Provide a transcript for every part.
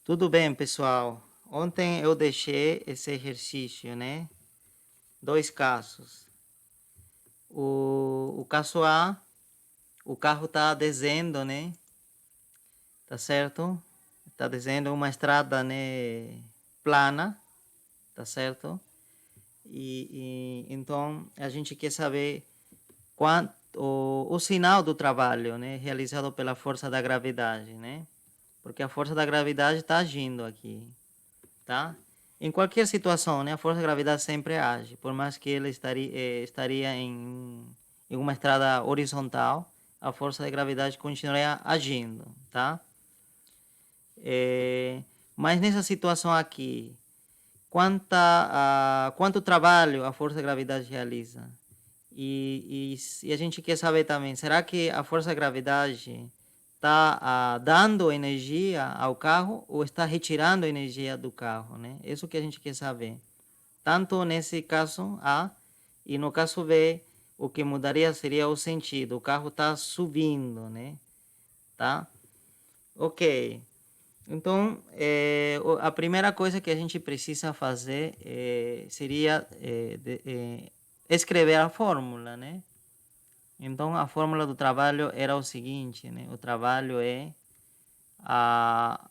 Tudo bem, pessoal? Ontem eu deixei esse exercício, né? Dois casos. O caso A, o carro está descendo, né? Tá certo? Está descendo uma estrada, né? Plana, tá certo? Então a gente quer saber quanto o sinal do trabalho, né? Realizado pela força da gravidade, né? Porque a força da gravidade está agindo aqui, tá? Em qualquer situação, né, a força da gravidade sempre age, por mais que ele estaria em uma estrada horizontal, a força da gravidade continuaria agindo, tá? Mas nessa situação aqui, quanto trabalho a força da gravidade realiza? E a gente quer saber também, será que a força da gravidade está dando energia ao carro ou está retirando energia do carro, né? Isso que a gente quer saber. Tanto nesse caso A e no caso B, o que mudaria seria o sentido. O carro está subindo, né? Tá? Ok. Então, a primeira coisa que a gente precisa fazer seria escrever a fórmula, né? Então, a fórmula do trabalho era o seguinte, né? O trabalho é a,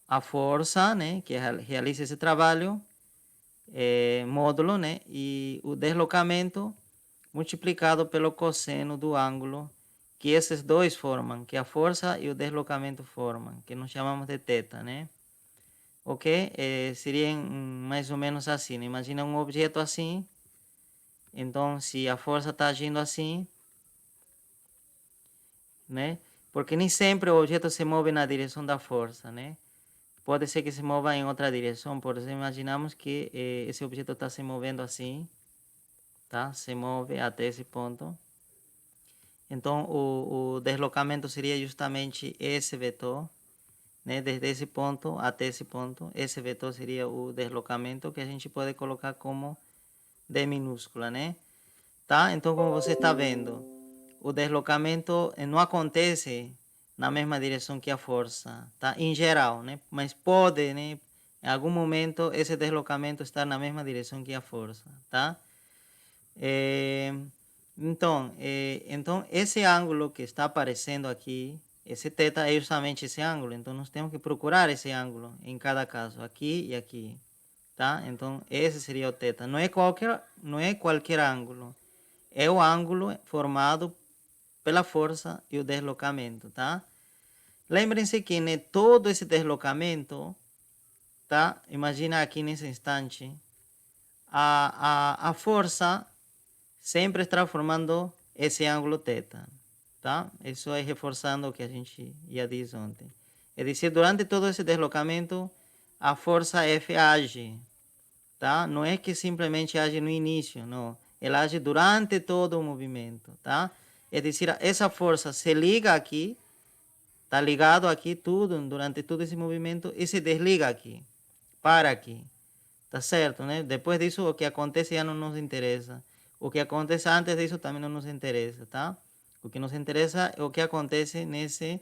a força, né? Que realiza esse trabalho, módulo, né? E o deslocamento multiplicado pelo cosseno do ângulo que esses dois formam, que a força e o deslocamento formam, que nós chamamos de θ, né? Ok? Seria mais ou menos assim, né? Imagina um objeto assim, então se a força está agindo assim, né? Porque nem sempre o objeto se move na direção da força, né? Pode ser que se mova em outra direção, por exemplo, imaginamos que esse objeto está se movendo assim, tá? Se move até esse ponto. Então, o deslocamento seria justamente esse vetor, né? Desde esse ponto até esse ponto, esse vetor seria o deslocamento que a gente pode colocar como D minúscula, né? Tá? Então, como você está vendo, o deslocamento não acontece na mesma direção que a força, tá? Em geral, né? Mas pode, né? Em algum momento, esse deslocamento estar na mesma direção que a força, tá? Então, esse ângulo que está aparecendo aqui, esse θ é justamente esse ângulo. Então, nós temos que procurar esse ângulo em cada caso, aqui e aqui, tá? Então, esse seria o θ. Não é qualquer ângulo. É o ângulo formado pela força e o deslocamento, tá? Lembrem-se que né, todo esse deslocamento, tá? Imagina aqui nesse instante, a força sempre está formando esse ângulo θ, tá? Isso é reforçando o que a gente já disse ontem. É dizer, durante todo esse deslocamento, a força F age, tá? Não é que simplesmente age no início, não. Ela age durante todo o movimento, tá? É dizer, essa força se liga aqui, tá ligado aqui tudo, durante todo esse movimento, e se desliga aqui, para aqui. Tá certo, né? Depois disso, o que acontece já não nos interessa. O que acontece antes disso também não nos interessa, tá? O que nos interessa é o que acontece nesse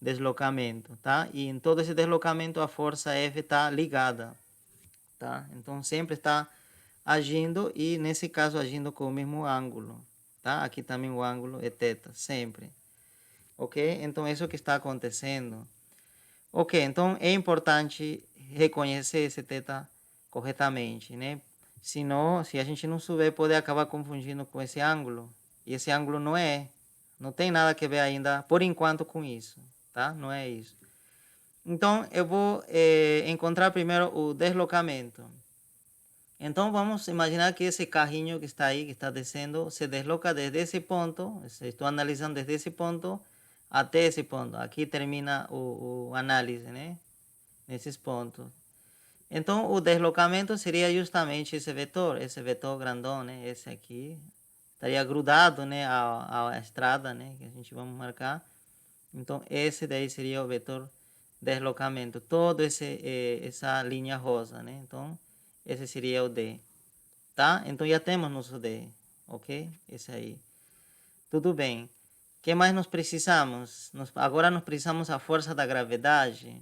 deslocamento, tá? E em todo esse deslocamento a força F está ligada, tá? Então sempre está agindo e nesse caso agindo com o mesmo ângulo, tá? Aqui também o ângulo é θ, sempre. Ok? Então isso que está acontecendo. Ok, então é importante reconhecer esse θ corretamente, né? Senão, se a gente não souber, pode acabar confundindo com esse ângulo. E esse ângulo não tem nada a ver ainda, por enquanto, com isso, tá? Não é isso. Então, eu vou encontrar primeiro o deslocamento. Então, vamos imaginar que esse carrinho que está aí, que está descendo, se desloca desde esse ponto, estou analisando desde esse ponto até esse ponto. Aqui termina o análise, né? Nesses pontos. Então, o deslocamento seria justamente esse vetor grandão, né? Esse aqui, estaria grudado, né, à estrada, né, que a gente vai marcar. Então, esse daí seria o vetor deslocamento, todo essa linha rosa, né? Então, esse seria o D, tá? Então, já temos nosso D, ok? Esse aí. Tudo bem. O que mais nós precisamos? Agora nós precisamos a força da gravidade.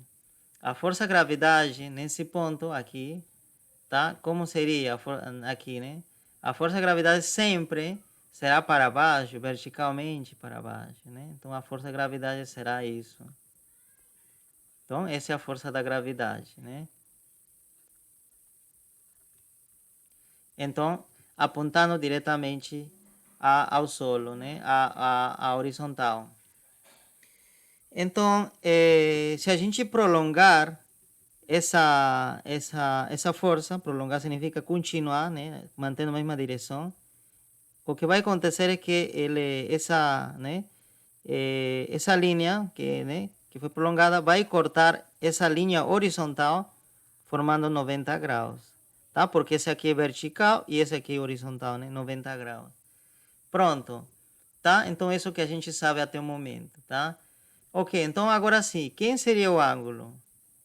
A força-gravidade, nesse ponto aqui, tá? Como seria aqui, né? A força-gravidade sempre será para baixo, verticalmente para baixo, né? Então, a força-gravidade será isso. Então, essa é a força da gravidade, né? Então, apontando diretamente ao solo, né? A horizontal. Então, se a gente prolongar essa força, prolongar significa continuar, né? Mantendo a mesma direção. O que vai acontecer é que essa linha que foi prolongada vai cortar essa linha horizontal formando 90 graus, tá? Porque esse aqui é vertical e esse aqui é horizontal, né? 90 graus. Pronto, tá? Então isso que a gente sabe até o momento, tá? Ok, então agora sim, quem seria o ângulo?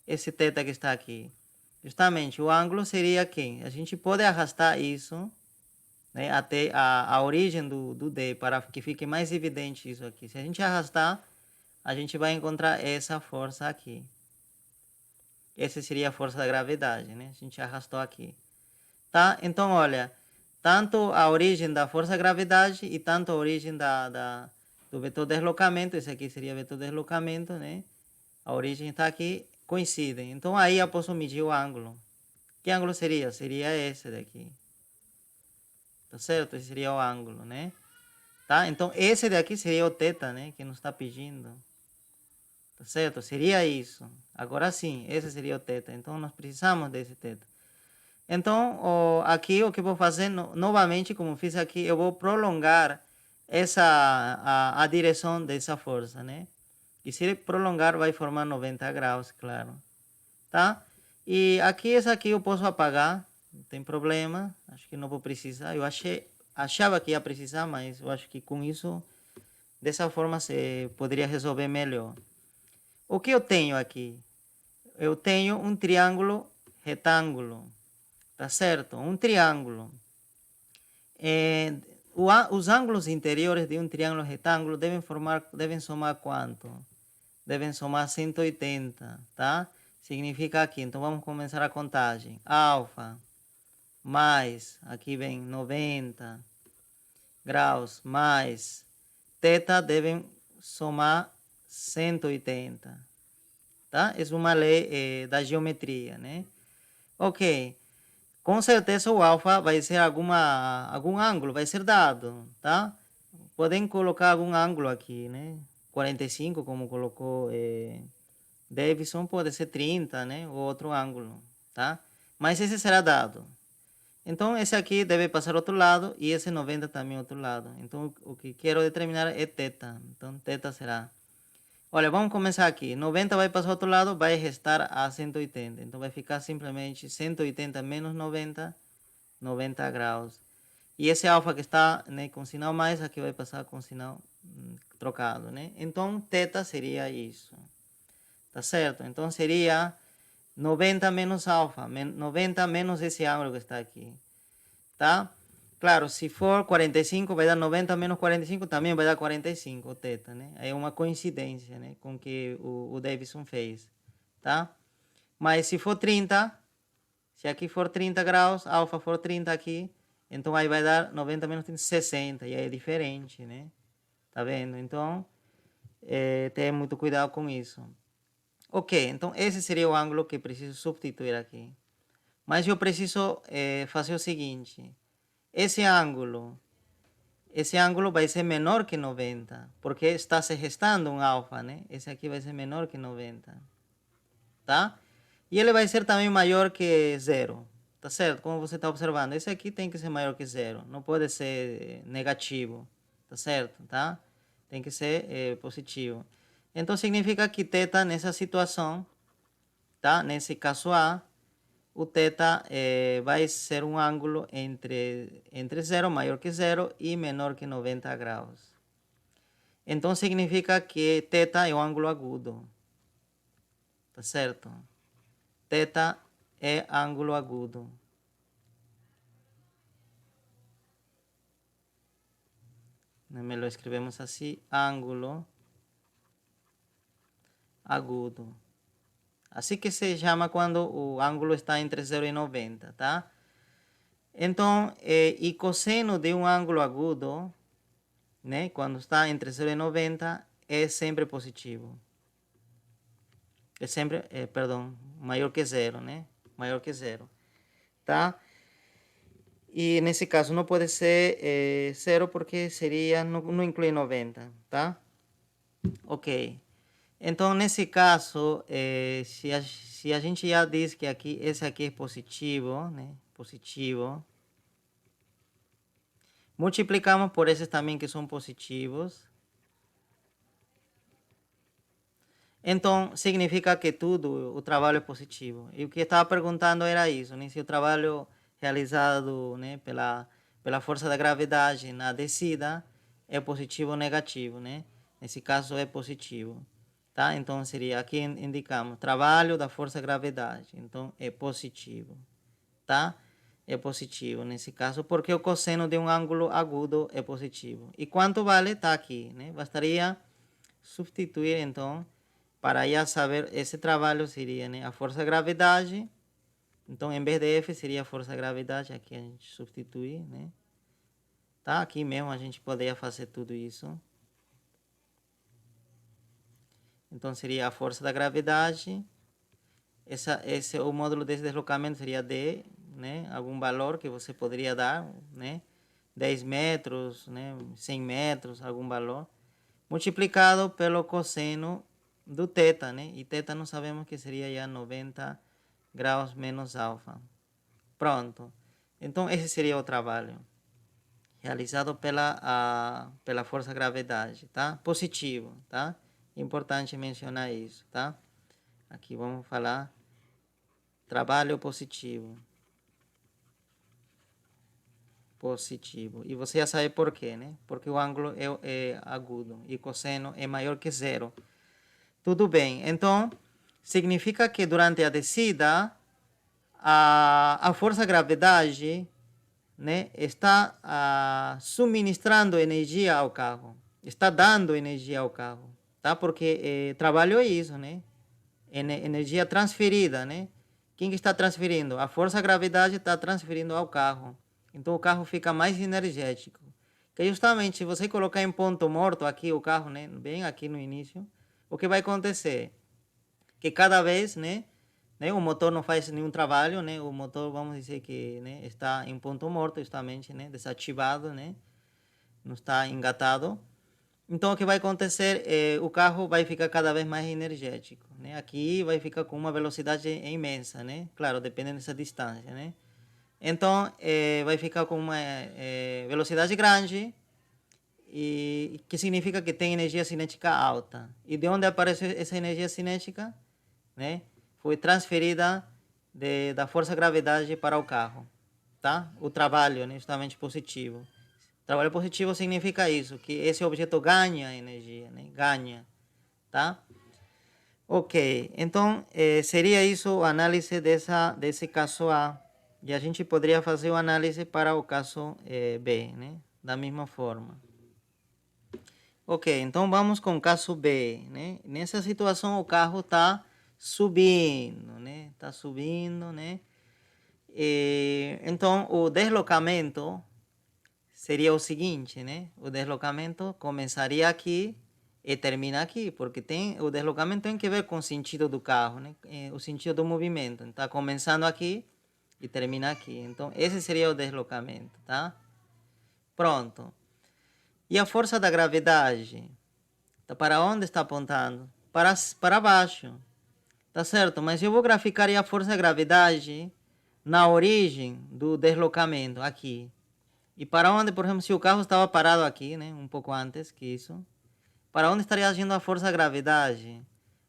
Esse θ que está aqui. Justamente, o ângulo seria quem? A gente pode arrastar isso, né, até a origem do D, para que fique mais evidente isso aqui. Se a gente arrastar, a gente vai encontrar essa força aqui. Essa seria a força da gravidade, né? A gente arrastou aqui. Tá? Então, olha, tanto a origem da força da gravidade e tanto a origem do vetor deslocamento, esse aqui seria vetor deslocamento, né? A origem está aqui, coincidem. Então, aí eu posso medir o ângulo. Que ângulo seria? Seria esse daqui. Tá certo? Esse seria o ângulo, né? Tá? Então, esse daqui seria o θ, né? Que nos está pedindo. Tá certo? Seria isso. Agora sim, esse seria o θ. Então, nós precisamos desse θ. Então, aqui o que eu vou fazer, novamente, como fiz aqui, eu vou prolongar a direção dessa força, né? E se ele prolongar, vai formar 90 graus, claro. Tá? E aqui, essa aqui eu posso apagar, não tem problema. Acho que não vou precisar. Eu achava que ia precisar, mas eu acho que com isso, dessa forma, você poderia resolver melhor. O que eu tenho aqui? Eu tenho um triângulo retângulo, tá certo? Um triângulo. Os ângulos interiores de um triângulo retângulo devem somar quanto? Devem somar 180, tá? Significa aqui, então vamos começar a contagem. Alfa mais, aqui vem 90 graus, mais θ devem somar 180, tá? É uma lei da geometria, né? Ok, com certeza o alfa vai ser algum ângulo, vai ser dado, tá? Podem colocar algum ângulo aqui, né? 45, como colocou Davidson, pode ser 30, né? Ou outro ângulo, tá? Mas esse será dado. Então, esse aqui deve passar ao outro lado e esse 90 também ao outro lado. Então, o que quero determinar é θ. Então, θ será... Olha, vamos começar aqui. 90 vai passar ao outro lado, vai restar a 180. Então, vai ficar simplesmente 180 menos 90, 90 graus. E esse alfa que está, né, com sinal mais, aqui vai passar com sinal trocado, né? Então, θ seria isso. Tá certo? Então, seria 90 menos alfa, 90 menos esse ângulo que está aqui, tá? Claro, se for 45, vai dar 90 menos 45, também vai dar 45, o θ, né? É uma coincidência, né, com o que o Davidson fez, tá? Mas se for 30, se aqui for 30 graus, alfa for 30 aqui, então aí vai dar 90 menos 30, 60, e aí é diferente, né? Tá vendo? Então, tenha muito cuidado com isso. Ok, então esse seria o ângulo que preciso substituir aqui. Mas eu preciso fazer o seguinte. Esse ângulo vai ser menor que 90, porque está se restando um alfa, né? Esse aqui vai ser menor que 90, tá? E ele vai ser também maior que zero, tá certo? Como você está observando, esse aqui tem que ser maior que zero, não pode ser negativo, tá certo? Tá? Tem que ser positivo. Então significa que θ nessa situação, tá? Nesse caso A, o θ vai ser um ângulo entre zero, maior que zero, e menor que 90 graus. Então significa que θ é um ângulo agudo, tá certo? Θ é ângulo agudo. Melhor escrevemos assim, ângulo agudo, Assim que se chama quando o ângulo está entre 0 e 90, tá? Então, e cosseno de um ângulo agudo, né, quando está entre 0 e 90, é sempre positivo. É sempre, perdão, maior que zero, né? Maior que zero, tá? E nesse caso não pode ser zero porque seria, não inclui 90, tá? Ok. Então, nesse caso, se a gente já diz que aqui, esse aqui é positivo, né? Positivo. Multiplicamos por esses também que são positivos. Então, significa que tudo, o trabalho é positivo. E o que eu estava perguntando era isso, né? Se o trabalho realizado, né, pela força da gravidade na descida é positivo ou negativo, né? Nesse caso é positivo, tá? Então, seria, aqui indicamos, trabalho da força da gravidade. Então, é positivo, tá? É positivo nesse caso, porque o cosseno de um ângulo agudo é positivo. E quanto vale? Está aqui, né? Bastaria substituir, então, para já saber, esse trabalho seria, né, a força da gravidade. Então, em vez de F, seria a força da gravidade. Aqui a gente substitui, né? Tá? Aqui mesmo a gente poderia fazer tudo isso. Então, seria a força da gravidade. O módulo desse deslocamento seria D, né? Algum valor que você poderia dar, né? 10 metros, né? 100 metros, algum valor. Multiplicado pelo cosseno do θ, né? E θ não sabemos que seria já 90 graus menos alfa. Pronto. Então, esse seria o trabalho realizado pela força gravidade, tá? Positivo, tá? Importante mencionar isso, tá? Aqui vamos falar trabalho positivo. Positivo. E você já sabe por quê, né? Porque o ângulo é agudo e cosseno é maior que zero. Tudo bem. Então, significa que durante a descida, a força gravidade, né, está suministrando energia ao carro. Está dando energia ao carro. Tá? Porque trabalho é isso, né? Energia transferida, né? Quem que está transferindo? A força gravidade está transferindo ao carro. Então o carro fica mais energético. Que justamente se você colocar em ponto morto aqui o carro, né, bem aqui no início, o que vai acontecer? Que cada vez, né, o motor não faz nenhum trabalho, né? O motor, vamos dizer que, né, está em ponto morto, justamente, né, desativado, né? Não está engatado. Então, o que vai acontecer é o carro vai ficar cada vez mais energético, né? Aqui vai ficar com uma velocidade imensa, né? Claro, dependendo dessa distância, né? Então, vai ficar com uma velocidade grande, e que significa que tem energia cinética alta. E de onde aparece essa energia cinética? Né? Foi transferida da força gravidade para o carro, tá? O trabalho, né, justamente positivo. Trabalho positivo significa isso, que esse objeto ganha energia, né? Ganha, tá? Ok, então seria isso a análise desse caso A. E a gente poderia fazer uma análise para o caso B, né? Da mesma forma. Ok, então vamos com o caso B, né? Nessa situação o carro está subindo, né? Está subindo, né? Então o deslocamento seria o seguinte, né? O deslocamento começaria aqui e termina aqui, porque o deslocamento tem que ver com o sentido do carro, né? O sentido do movimento. Está começando aqui e termina aqui. Então esse seria o deslocamento, tá? Pronto. E a força da gravidade? Para onde está apontando? Para baixo. Tá certo? Mas eu vou graficar a força da gravidade na origem do deslocamento, aqui. E para onde, por exemplo, se o carro estava parado aqui, né, um pouco antes que isso, para onde estaria agindo a força da gravidade?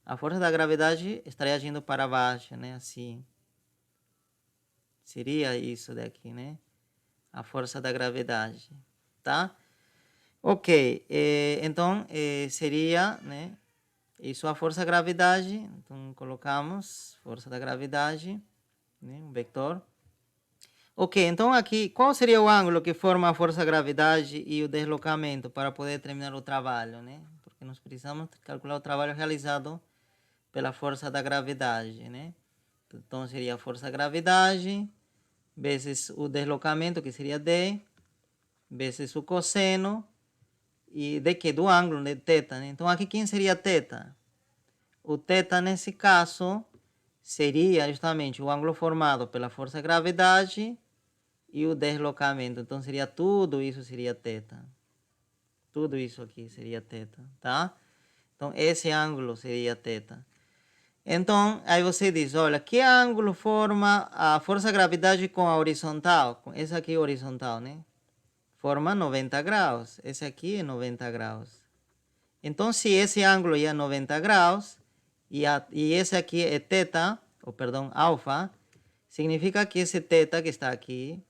A força da gravidade estaria agindo para baixo, né, assim. Seria isso daqui, né? A força da gravidade, tá? Ok, então seria, né? Isso a força da gravidade. Então colocamos força da gravidade, né? Um vetor. Ok, então aqui, qual seria o ângulo que forma a força da gravidade e o deslocamento para poder terminar o trabalho, né? Porque nós precisamos calcular o trabalho realizado pela força da gravidade, né? Então, seria a força da gravidade vezes o deslocamento, que seria D, vezes o cosseno, e de que? Do ângulo de θ, né? Então, aqui quem seria θ? O θ, nesse caso, seria justamente o ângulo formado pela força da gravidade e o deslocamento. Então, seria tudo isso seria θ. Tudo isso aqui seria θ, tá? Então, esse ângulo seria θ. Então, aí você diz, olha, que ângulo forma a força da gravidade com a horizontal? Com essa aqui horizontal, né? Forma 90 graus. Esse aqui é 90 graus. Então, se esse ângulo é 90 graus e esse aqui é θ, ou perdão, alfa, significa que esse θ que está aqui,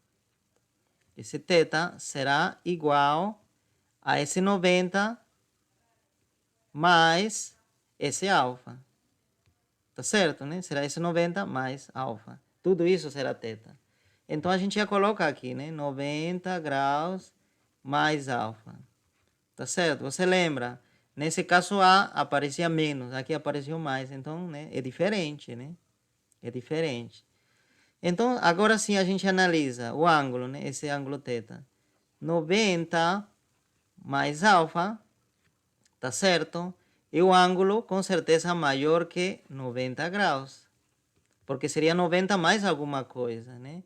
esse θ será igual a esse 90 mais esse alfa. Tá certo, né? Será esse 90 mais alfa. Tudo isso será θ. Então, a gente já coloca aqui, né? 90 graus mais alfa. Tá certo? Você lembra? Nesse caso A aparecia menos, aqui apareceu mais. Então, né? É diferente, né? É diferente. Então, agora sim a gente analisa o ângulo, né? Esse ângulo θ. 90 mais alfa, tá certo? E o ângulo, com certeza, maior que 90 graus. Porque seria 90 mais alguma coisa, né?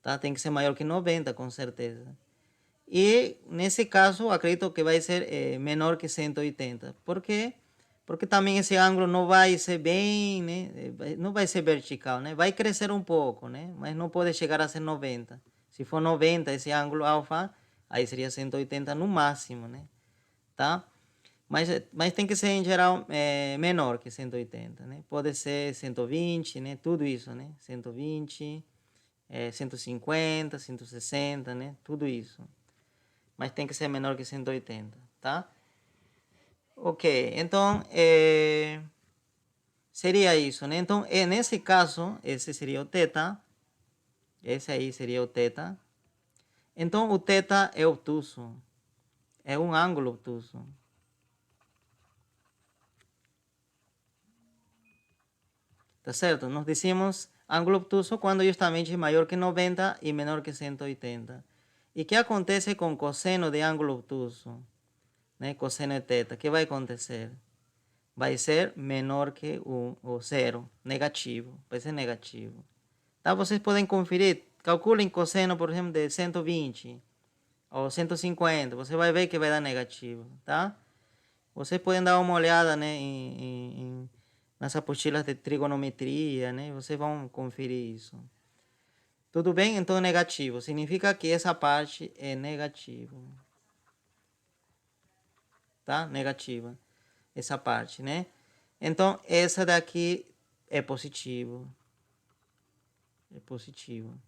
Tá? Tem que ser maior que 90, com certeza. E, nesse caso, acredito que vai ser menor que 180. Por quê? Porque também esse ângulo não vai ser bem, né? Não vai ser vertical, né? Vai crescer um pouco, né? Mas não pode chegar a ser 90. Se for 90 esse ângulo alfa, aí seria 180 no máximo, né? Tá? Mas tem que ser, em geral, menor que 180, né? Pode ser 120, né? Tudo isso, né? 120, 150, 160, né? Tudo isso. Mas tem que ser menor que 180, tá? Ok, então, seria isso, né? Então, nesse caso, esse seria o θ. Esse aí seria o θ. Então, o θ é obtuso. É um ângulo obtuso. Tá certo? Nós dizemos ângulo obtuso quando justamente é maior que 90 e menor que 180. E o que acontece com cosseno de ângulo obtuso? Né? Cosseno de θ. O que vai acontecer? Vai ser menor que o zero, negativo. Vai ser negativo. Tá? Vocês podem conferir. Calculem cosseno, por exemplo, de 120 ou 150. Você vai ver que vai dar negativo. Tá? Vocês podem dar uma olhada, né, nas apostilas de trigonometria, né? Vocês vão conferir isso. Tudo bem? Então, negativo. Significa que essa parte é negativa. Tá? Negativa. Essa parte, né? Então, essa daqui é positivo. É positivo.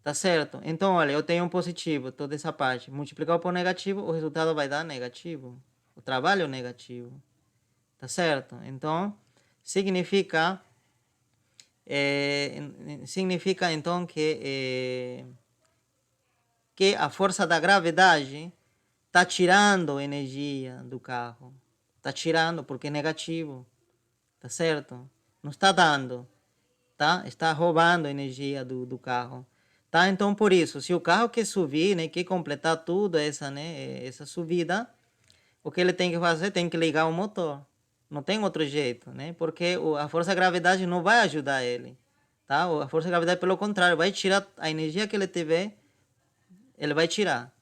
Tá certo? Então, olha, eu tenho um positivo, toda essa parte. Multiplicar por negativo, o resultado vai dar negativo. O trabalho é negativo. Tá certo? Então, significa significa então que a força da gravidade está tirando energia do carro. Está tirando porque é negativo. Tá certo? Não está dando. Tá? Está roubando energia do carro. Tá? Então, por isso, se o carro quer subir, né, quer completar tudo essa, né, essa subida, o que ele tem que fazer? Tem que ligar o motor. Não tem outro jeito, né? Porque a força da gravidade não vai ajudar ele, tá? A força da gravidade, pelo contrário, vai tirar a energia que ele tiver, ele vai tirar,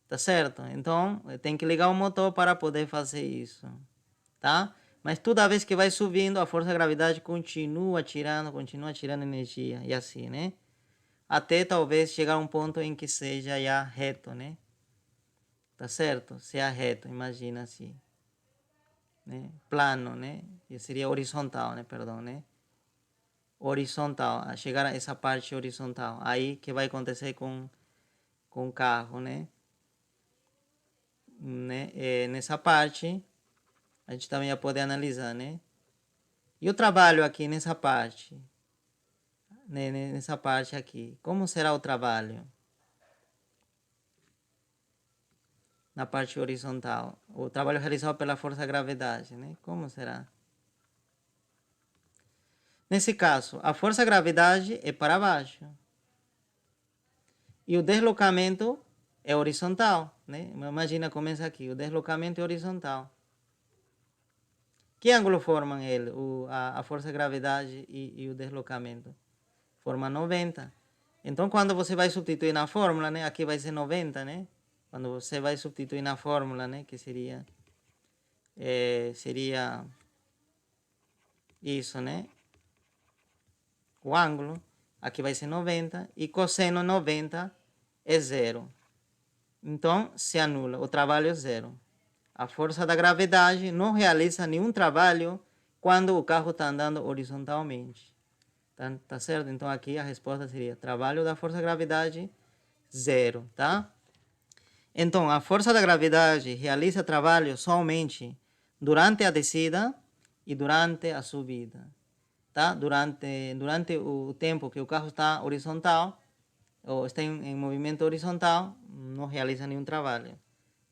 tá certo? Então, tem que ligar o motor para poder fazer isso, tá? Mas toda vez que vai subindo, a força da gravidade continua tirando energia, e assim, né? Até talvez chegar a um ponto em que seja já reto, né? Tá certo? Seja reto, imagina assim. Né? Plano, né? E seria horizontal, né? Perdão, né? Horizontal, a chegar a essa parte horizontal. Aí que vai acontecer com o carro, né? Nessa parte, a gente também já pode analisar, né? E o trabalho aqui nessa parte, né? Nessa parte aqui, como será o trabalho? Na parte horizontal, o trabalho realizado pela força da gravidade, né? Como será? Nesse caso, a força-gravidade é para baixo. E o deslocamento é horizontal, né? Imagina, começa aqui, o deslocamento é horizontal. Que ângulo formam ele, a força-gravidade e o deslocamento? Forma 90. Então, quando você vai substituir na fórmula, né? Aqui vai ser 90, né? Quando você vai substituir na fórmula, né? Que seria isso, né? O ângulo, aqui vai ser 90, e cosseno 90 é zero. Então, se anula, o trabalho é zero. A força da gravidade não realiza nenhum trabalho quando o carro está andando horizontalmente. Tá certo? Então, aqui a resposta seria trabalho da força-gravidade, zero, tá? Então, a força da gravidade realiza trabalho somente durante a descida e durante a subida, tá? Durante o tempo que o carro está horizontal, ou está em movimento horizontal, não realiza nenhum trabalho,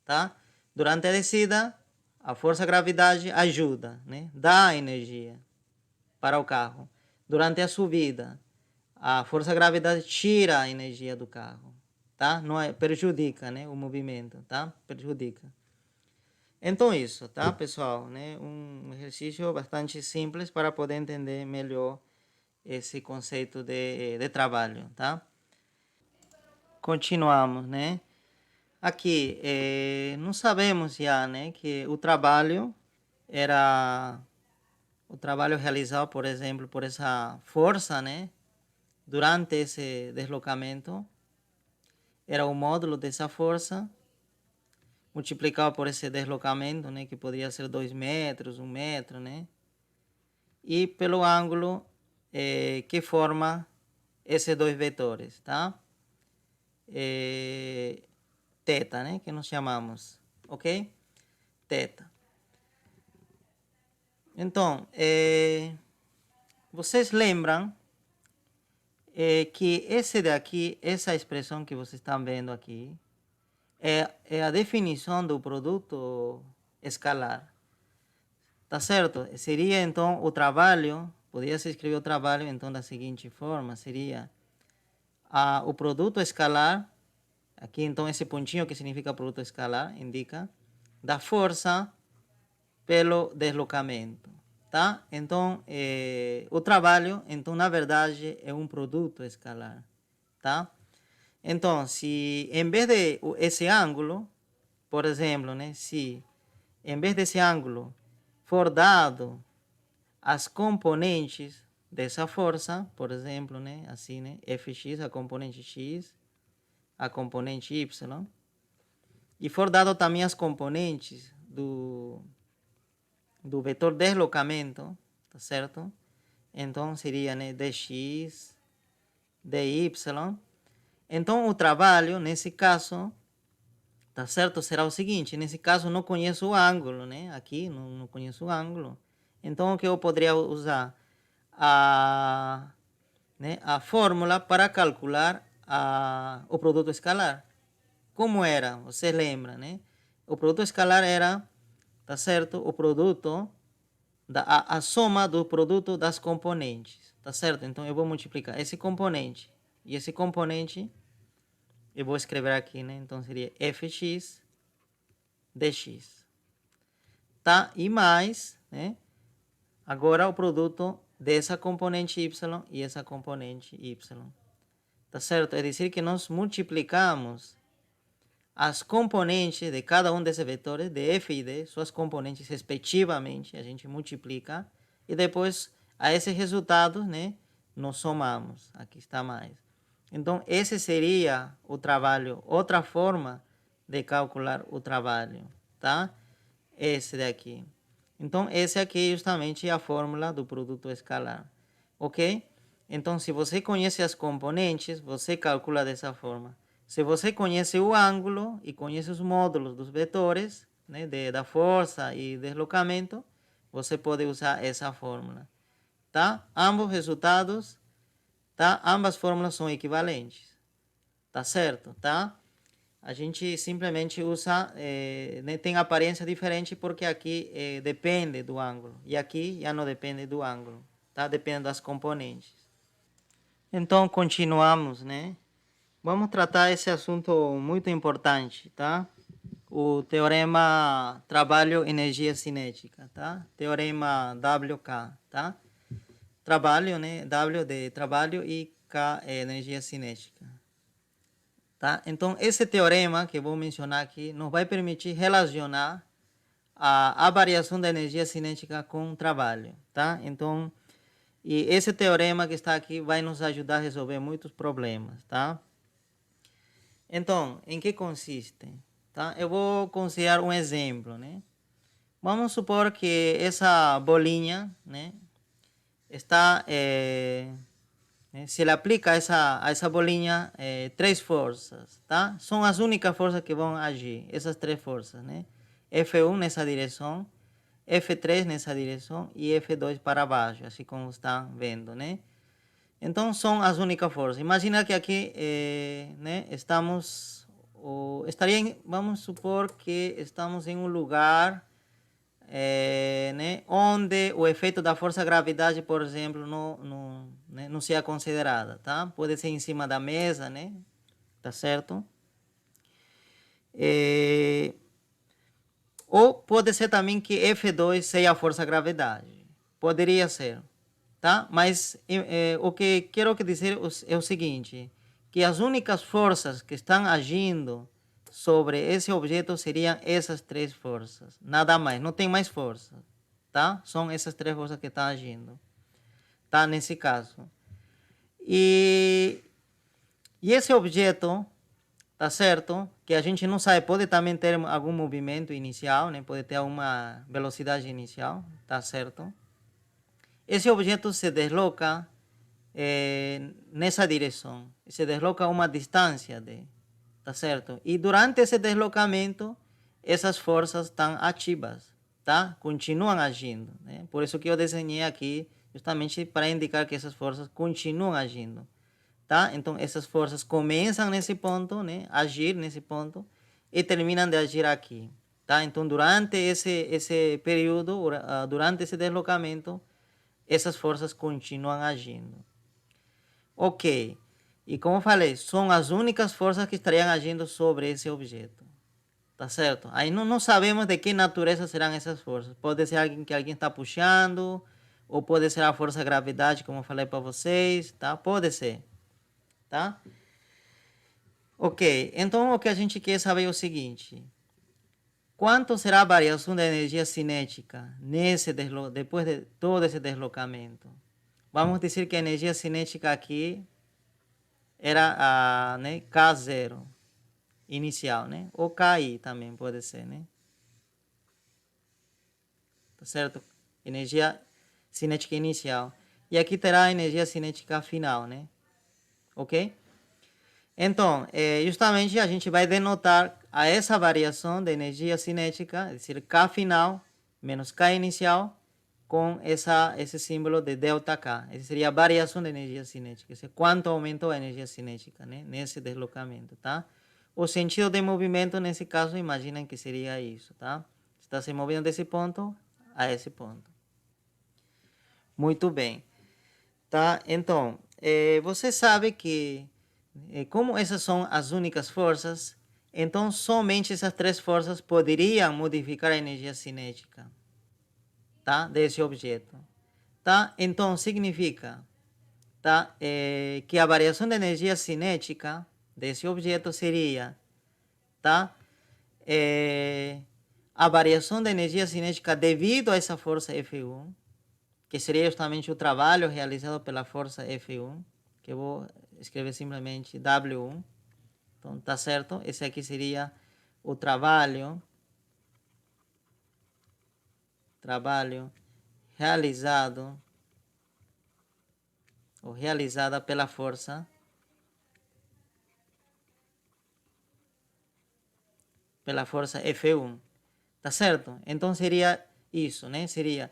tá? Durante a descida, a força-gravidade ajuda, né? Dá energia para o carro. Durante a subida, a força-gravidade tira a energia do carro, tá? Não é, prejudica, né, o movimento, tá? Prejudica. Então isso, tá, pessoal, né? Um exercício bastante simples para poder entender melhor esse conceito de trabalho, tá? Continuamos, né? Aqui, não sabemos já, né, que o trabalho era o trabalho realizado, por exemplo, por essa força, né, durante esse deslocamento, era o módulo dessa força multiplicado por esse deslocamento, né, que poderia ser 2 metros, 1 metro, né, e pelo ângulo que forma esses dois vetores, tá? Teta, né, que nós chamamos, ok? Teta. Então, vocês lembram que esse daqui, essa expressão que vocês estão vendo aqui, é a definição do produto escalar. Tá certo? Seria então o trabalho, poderia se escrever o trabalho então da seguinte forma, seria o produto escalar, aqui então esse pontinho que significa produto escalar, indica, da força pelo deslocamento, tá? Então, o trabalho, então, na verdade, é um produto escalar, tá? Então, se em vez de esse ângulo, por exemplo, né, se em vez desse ângulo for dado as componentes dessa força, por exemplo, né, assim, né, Fx, a componente x, a componente y, e for dado também as componentes do vetor deslocamento, tá certo? Então seria, né, dx, dy. Então o trabalho, nesse caso, tá certo? Será o seguinte, nesse caso não conheço o ângulo, né? Aqui não conheço o ângulo. Então o que eu poderia usar? A fórmula para calcular o produto escalar. Como era? Você lembra, né? O produto escalar era, tá certo? O produto, a soma do produto das componentes, tá certo? Então eu vou multiplicar esse componente e esse componente, eu vou escrever aqui, né? Então seria fx dx, tá? E mais, né? Agora o produto dessa componente y e essa componente y, tá certo? É dizer que nós multiplicamos as componentes de cada um desses vetores, de f e d, suas componentes respectivamente, a gente multiplica, e depois a esses resultados, né, nós somamos. Aqui está mais. Então, esse seria o trabalho, outra forma de calcular o trabalho, tá? Esse daqui. Então, esse aqui é justamente a fórmula do produto escalar, ok? Então, se você conhece as componentes, você calcula dessa forma. Se você conhece o ângulo e conhece os módulos dos vetores, né, da força e deslocamento, você pode usar essa fórmula, tá? Ambos resultados, tá? Ambas fórmulas são equivalentes, tá certo, tá? A gente simplesmente usa, né, tem aparência diferente porque aqui depende do ângulo e aqui já não depende do ângulo, tá? Depende das componentes. Então, continuamos, né? Vamos tratar esse assunto muito importante, tá? O teorema trabalho-energia cinética, tá? Teorema WK, tá? Trabalho, né? W de trabalho e K é energia cinética, tá? Então, esse teorema que eu vou mencionar aqui nos vai permitir relacionar a variação da energia cinética com o trabalho, tá? Então, e esse teorema que está aqui vai nos ajudar a resolver muitos problemas, tá? Então, em que consiste? Tá? Eu vou considerar um exemplo, né? Vamos supor que essa bolinha, né, está, se ele aplica a essa bolinha três forças, tá? São as únicas forças que vão agir, essas três forças, né? F1 nessa direção, F3 nessa direção e F2 para baixo, assim como estão vendo, né? Então, são as únicas forças. Imagina que aqui, né, estamos, vamos supor que estamos em um lugar, né, onde o efeito da força-gravidade, por exemplo, né, não seja considerada, tá? Pode ser em cima da mesa, né? Tá certo? Ou pode ser também que F2 seja a força-gravidade. Poderia ser, tá? Mas o que quero dizer é o seguinte, que as únicas forças que estão agindo sobre esse objeto seriam essas três forças, nada mais, não tem mais força, tá? São essas três forças que estão agindo, tá? Nesse caso. E esse objeto, tá certo? Que a gente não sabe, pode também ter algum movimento inicial, né? Pode ter alguma velocidade inicial, tá certo? Esse objeto se desloca nessa direção, se desloca a uma distância, tá certo? E durante esse deslocamento, essas forças estão ativas, tá? Continuam agindo, né? Por isso que eu desenhei aqui, justamente para indicar que essas forças continuam agindo, tá? Então, essas forças começam nesse ponto, né? Agir nesse ponto e terminam de agir aqui, tá? Então, durante esse período, durante esse deslocamento, essas forças continuam agindo. Ok. E como falei, são as únicas forças que estariam agindo sobre esse objeto. Tá certo? Aí não sabemos de que natureza serão essas forças. Pode ser alguém que alguém está puxando, ou pode ser a força gravidade, como eu falei para vocês, tá? Pode ser, tá? Ok. Então o que a gente quer saber é o seguinte: quanto será a variação da energia cinética depois de todo esse deslocamento? Vamos dizer que a energia cinética aqui era a, né, K0 inicial, né? Ou KI também pode ser, né? Tá certo? Energia cinética inicial. E aqui terá a energia cinética final, né? Ok? Então, justamente a gente vai denotar a essa variação de energia cinética, é dizer, K final menos K inicial, com esse símbolo de ΔK. Essa seria a variação de energia cinética. Esse é quanto aumentou a energia cinética, né? Nesse deslocamento, tá? O sentido de movimento, nesse caso, imaginem que seria isso, tá? Está se movendo desse ponto a esse ponto. Muito bem. Tá? Então, você sabe que, como essas são as únicas forças, então somente essas três forças poderiam modificar a energia cinética, tá? Desse objeto. Tá? Então, significa, tá? Que a variação de energia cinética desse objeto seria, tá? A variação da energia cinética devido a essa força F1, que seria justamente o trabalho realizado pela força F1, que eu vou escrever simplesmente W1. Então, tá certo? Esse aqui seria o trabalho realizado ou realizada pela força F1. Tá certo? Então seria isso, né? Seria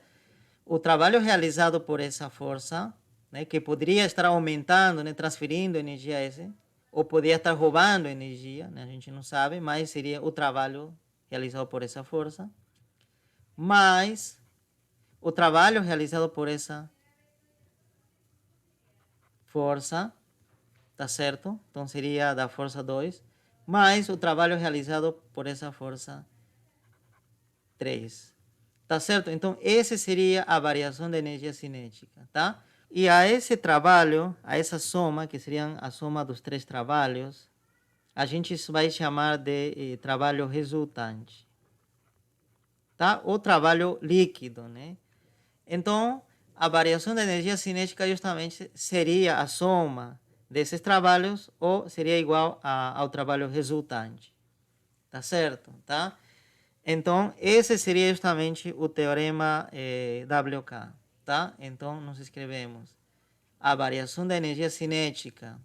o trabalho realizado por essa força, né, que poderia estar aumentando, né, transferindo energia a esse, ou poderia estar roubando energia, né, a gente não sabe, mas seria o trabalho realizado por essa força, mais o trabalho realizado por essa força, tá certo? Então seria da força 2, mais o trabalho realizado por essa força 3. Tá certo? Então, essa seria a variação da energia cinética, tá? E a esse trabalho, a essa soma, que seria a soma dos três trabalhos, a gente vai chamar de trabalho resultante, tá? Ou trabalho líquido, né? Então, a variação da energia cinética justamente seria a soma desses trabalhos ou seria igual ao trabalho resultante, tá certo? Tá? Então, esse seria justamente o teorema WK, tá? Então, nós escrevemos a variação da energia cinética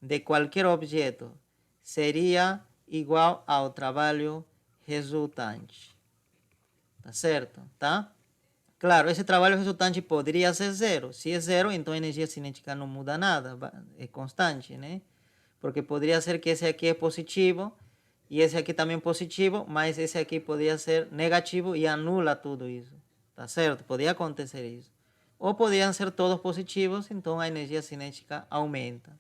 de qualquer objeto seria igual ao trabalho resultante, tá certo? Tá? Claro, esse trabalho resultante poderia ser zero. Se é zero, então a energia cinética não muda nada, é constante, né? Porque poderia ser que esse aqui é positivo e esse aqui também é positivo, mas esse aqui poderia ser negativo e anula tudo isso, tá certo? Podia acontecer isso. Ou poderiam ser todos positivos, então a energia cinética aumenta.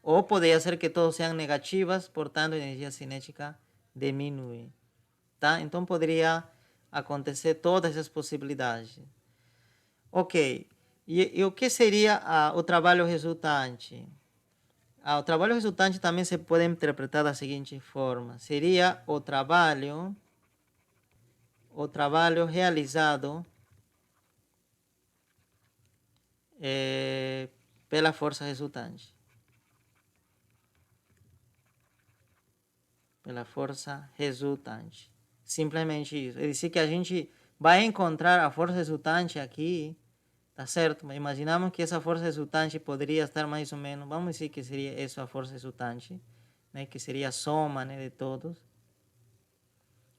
Ou poderia ser que todos sejam negativas, portanto a energia cinética diminui, tá? Então poderia acontecer todas essas possibilidades. Ok. E o que seria o trabalho resultante? O trabalho resultante também se pode interpretar da seguinte forma: seria o trabalho realizado pela força resultante. Pela força resultante. Simplesmente isso. É dizer que a gente vai encontrar a força resultante aqui, tá certo? Mas imaginamos que essa força resultante poderia estar mais ou menos, vamos dizer que seria essa a força resultante, né? Que seria a soma, né, de todos.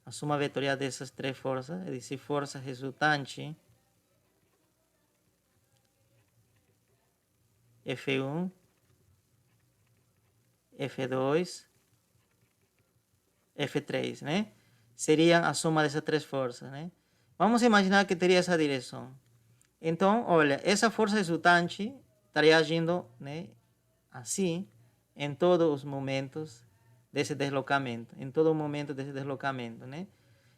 A soma vetorial dessas três forças, é dizer, força resultante F1, F2, F3, né? Seria a soma dessas três forças, né? Vamos imaginar que teria essa direção. Então, olha, essa força resultante estaria agindo, né, assim em todos os momentos desse deslocamento, em todo momento desse deslocamento, né?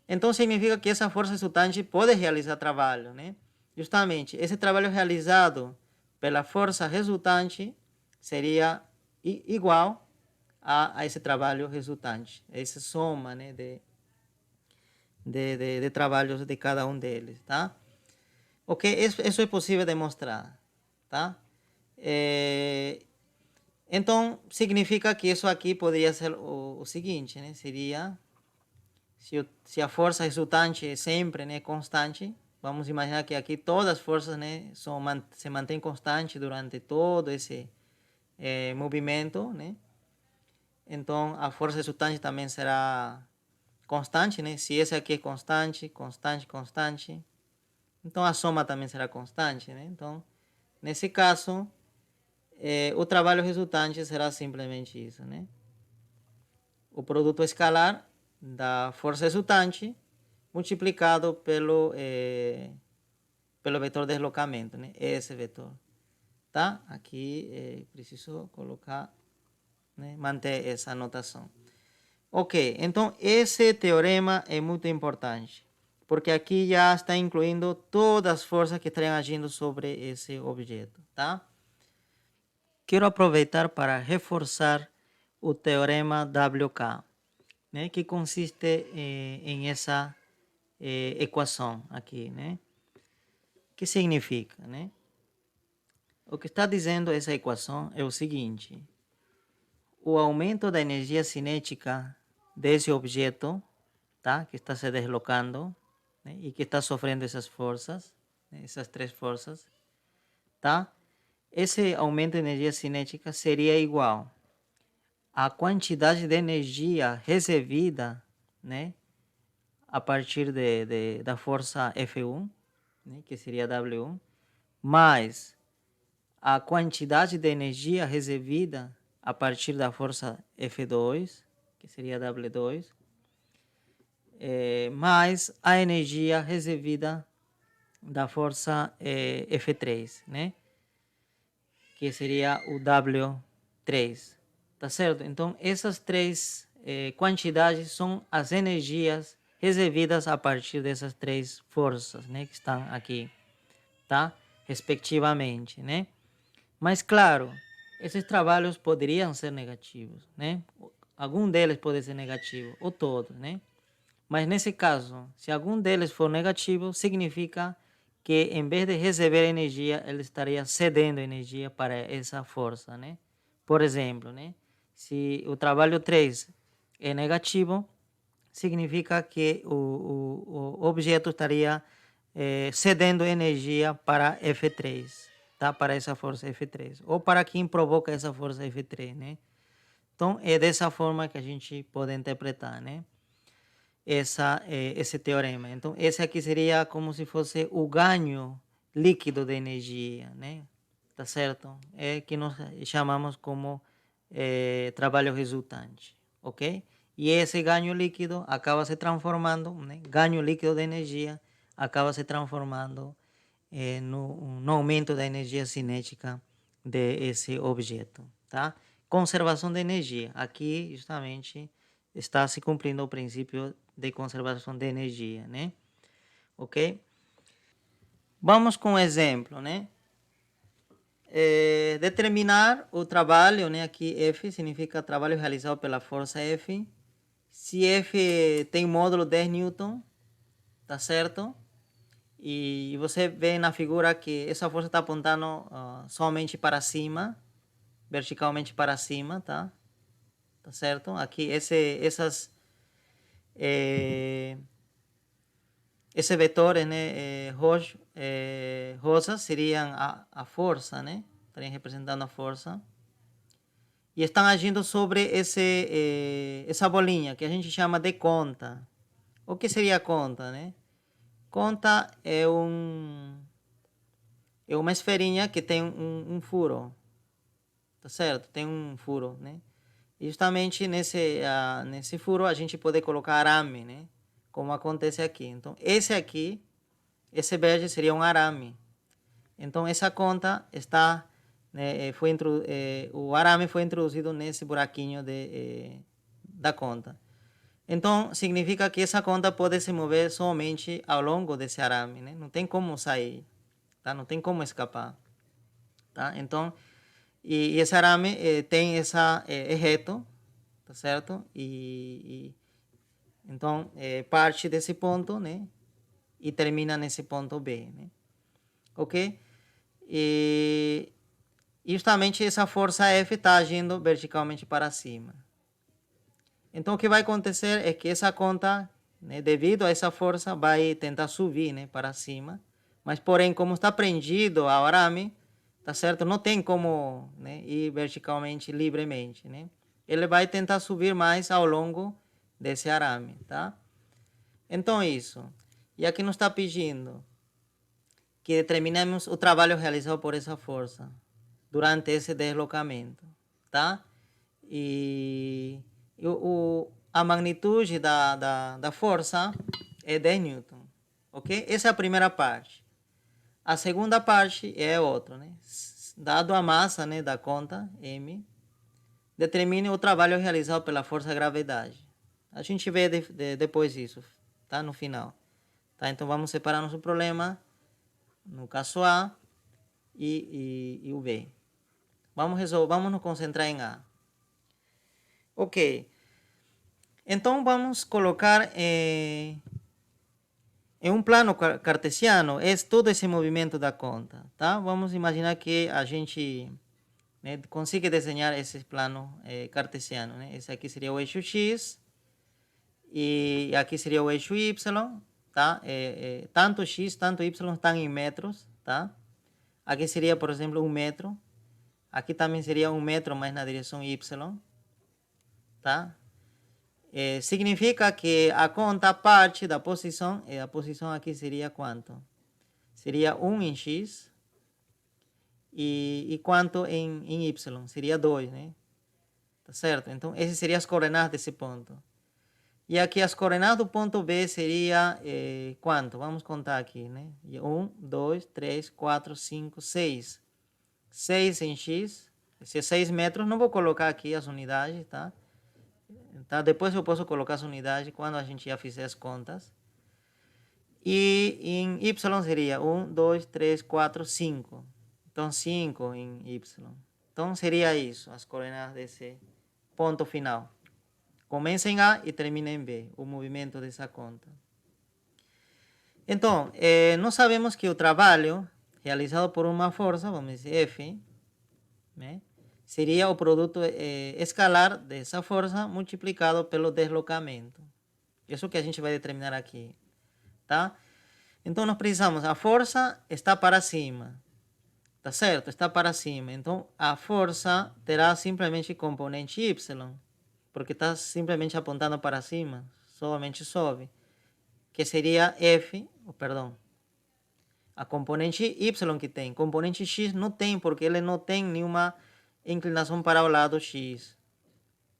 Então significa que essa força resultante pode realizar trabalho, né? Justamente, esse trabalho realizado pela força resultante seria igual a esse trabalho resultante, essa soma, né, de trabalhos de cada um deles, tá? Ok, isso é possível demonstrar, tá? Então, significa que isso aqui poderia ser o seguinte, né? Seria, se a força resultante é sempre, né, constante, vamos imaginar que aqui todas as forças, né, se mantêm constantes durante todo esse movimento, né? Então, a força resultante também será constante, né? Se esse aqui é constante, constante, constante, então a soma também será constante, né? Então, nesse caso, o trabalho resultante será simplesmente isso, né? O produto escalar da força resultante multiplicado pelo vetor de deslocamento, né? Esse vetor, tá? Aqui preciso colocar, né? Manter essa notação. Ok, então esse teorema é muito importante, porque aqui já está incluindo todas as forças que estão agindo sobre esse objeto, tá? Quero aproveitar para reforçar o teorema WK, né, que consiste em essa equação aqui, né? Que significa, né? O que está dizendo essa equação é o seguinte: o aumento da energia cinética desse objeto, tá, que está se deslocando, né, e que está sofrendo essas forças, né, essas três forças, tá? Esse aumento de energia cinética seria igual à quantidade de energia recebida, né, a partir da força F1, né, que seria W1, mais a quantidade de energia recebida a partir da força F2, que seria W2, mais a energia recebida da força F3, né? que seria o W3, tá certo? Então, essas três quantidades são as energias recebidas a partir dessas três forças, né, que estão aqui, tá? Respectivamente, né? Mas, claro, esses trabalhos poderiam ser negativos, né? Algum deles pode ser negativo, ou todos, né? Mas nesse caso, se algum deles for negativo, significa que em vez de receber energia, ele estaria cedendo energia para essa força, né? Por exemplo, né? Se o trabalho 3 é negativo, significa que o objeto estaria cedendo energia para F3, tá? Para essa força F3, ou para quem provoca essa força F3, né? Então, é dessa forma que a gente pode interpretar, né? Esse teorema. Então, esse aqui seria como se fosse o ganho líquido de energia, né? Tá certo? É que nós chamamos como trabalho resultante, ok? E esse ganho líquido acaba se transformando, né? Ganho líquido de energia acaba se transformando no aumento da energia cinética desse objeto, tá? Conservação de energia. Aqui, justamente, está se cumprindo o princípio de conservação de energia, né? Ok? Vamos com um exemplo, né? Determinar o trabalho, né? Aqui F significa trabalho realizado pela força F. Se F tem módulo 10 newton, tá certo? E você vê na figura que essa força está apontando somente para cima, verticalmente para cima, tá? Tá certo? Aqui esse vetores, né, rosas seriam a força, né? Estariam representando a força. E estão agindo sobre essa bolinha que a gente chama de conta. O que seria a conta, né? Conta é uma esferinha que tem um furo, tá certo? Tem um furo, né? E justamente nesse furo a gente pode colocar arame, né? Como acontece aqui. Então, esse verde seria um arame. Então, essa conta está, né, o arame foi introduzido nesse buraquinho da conta. Então, significa que essa conta pode se mover somente ao longo desse arame, né? Não tem como sair, tá? Não tem como escapar, tá? Então, e esse arame tem é reto, tá certo? Então, parte desse ponto, né? E termina nesse ponto B, né? Ok? E justamente essa força F está agindo verticalmente para cima. Então, o que vai acontecer é que essa conta, né, devido a essa força, vai tentar subir, né, para cima. Mas, porém, como está prendido ao arame, tá certo? Não tem como, né, ir verticalmente livremente, né? Ele vai tentar subir mais ao longo desse arame, tá? Então, isso. E aqui nos está pedindo que determinemos o trabalho realizado por essa força durante esse deslocamento, tá? E a magnitude da força é 10 newton, ok? Essa é a primeira parte. A segunda parte é outra, né? Dado a massa, né, da conta, M, determine o trabalho realizado pela força gravidade. A gente vê depois isso, tá? No final. Tá? Então, vamos separar nosso problema no caso A e o B. Vamos nos concentrar em A. Ok. Então, vamos colocar em um plano cartesiano todo esse movimento da conta, tá? Vamos imaginar que a gente, né, consiga desenhar esse plano cartesiano, né? Esse aqui seria o eixo X e aqui seria o eixo Y, tá? Tanto X, tanto Y estão em metros, tá? Aqui seria, por exemplo, 1 metro. Aqui também seria 1 metro, mas na direção Y, tá? Significa que a conta parte da posição, e a posição aqui seria quanto? Seria 1 em X e quanto em Y? Seria 2, né? Tá certo? Então, essas seriam as coordenadas desse ponto. E aqui as coordenadas do ponto B seria quanto? Vamos contar aqui, né? 1, 2, 3, 4, 5, 6. 6 em x, se é 6 metros, não vou colocar aqui as unidades, tá? Depois eu posso colocar as unidades quando a gente já fizer as contas. E em y seria 1, 2, 3, 4, 5. Então, 5 em y. Então, seria isso, as coordenadas desse ponto final. Começa em A e termina em B, o movimento dessa conta. Então, nós sabemos que o trabalho realizado por uma força, vamos dizer F, né, seria o produto escalar dessa força multiplicado pelo deslocamento. Isso que a gente vai determinar aqui, tá? Então, nós precisamos, a força está para cima, tá certo? Está para cima. Então, a força terá simplesmente componente Y, porque está simplesmente apontando para cima, somente sobe, que seria F, perdão, a componente Y que tem. Componente X não tem, porque ele não tem nenhuma inclinação para o lado X,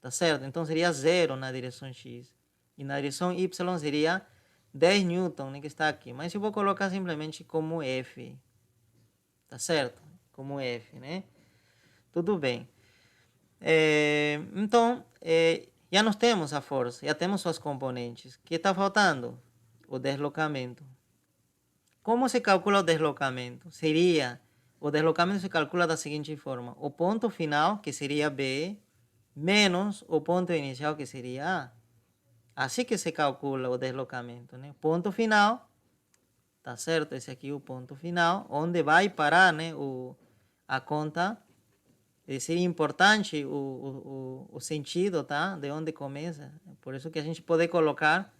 tá certo? Então, seria 0 na direção X. E na direção Y seria 10 newton, né, que está aqui. Mas eu vou colocar simplesmente como F. Tá certo? Como F, né? Tudo bem. Então, já nós temos a força, já temos suas componentes. O que está faltando? O deslocamento. Como se calcula o deslocamento? O deslocamento se calcula da seguinte forma. O ponto final, que seria B, menos o ponto inicial, que seria A. Assim que se calcula o deslocamento, né? Ponto final, tá certo? Esse aqui é o ponto final, onde vai parar, né, a conta. Seria importante o sentido, tá? De onde começa. Por isso que a gente pode colocar,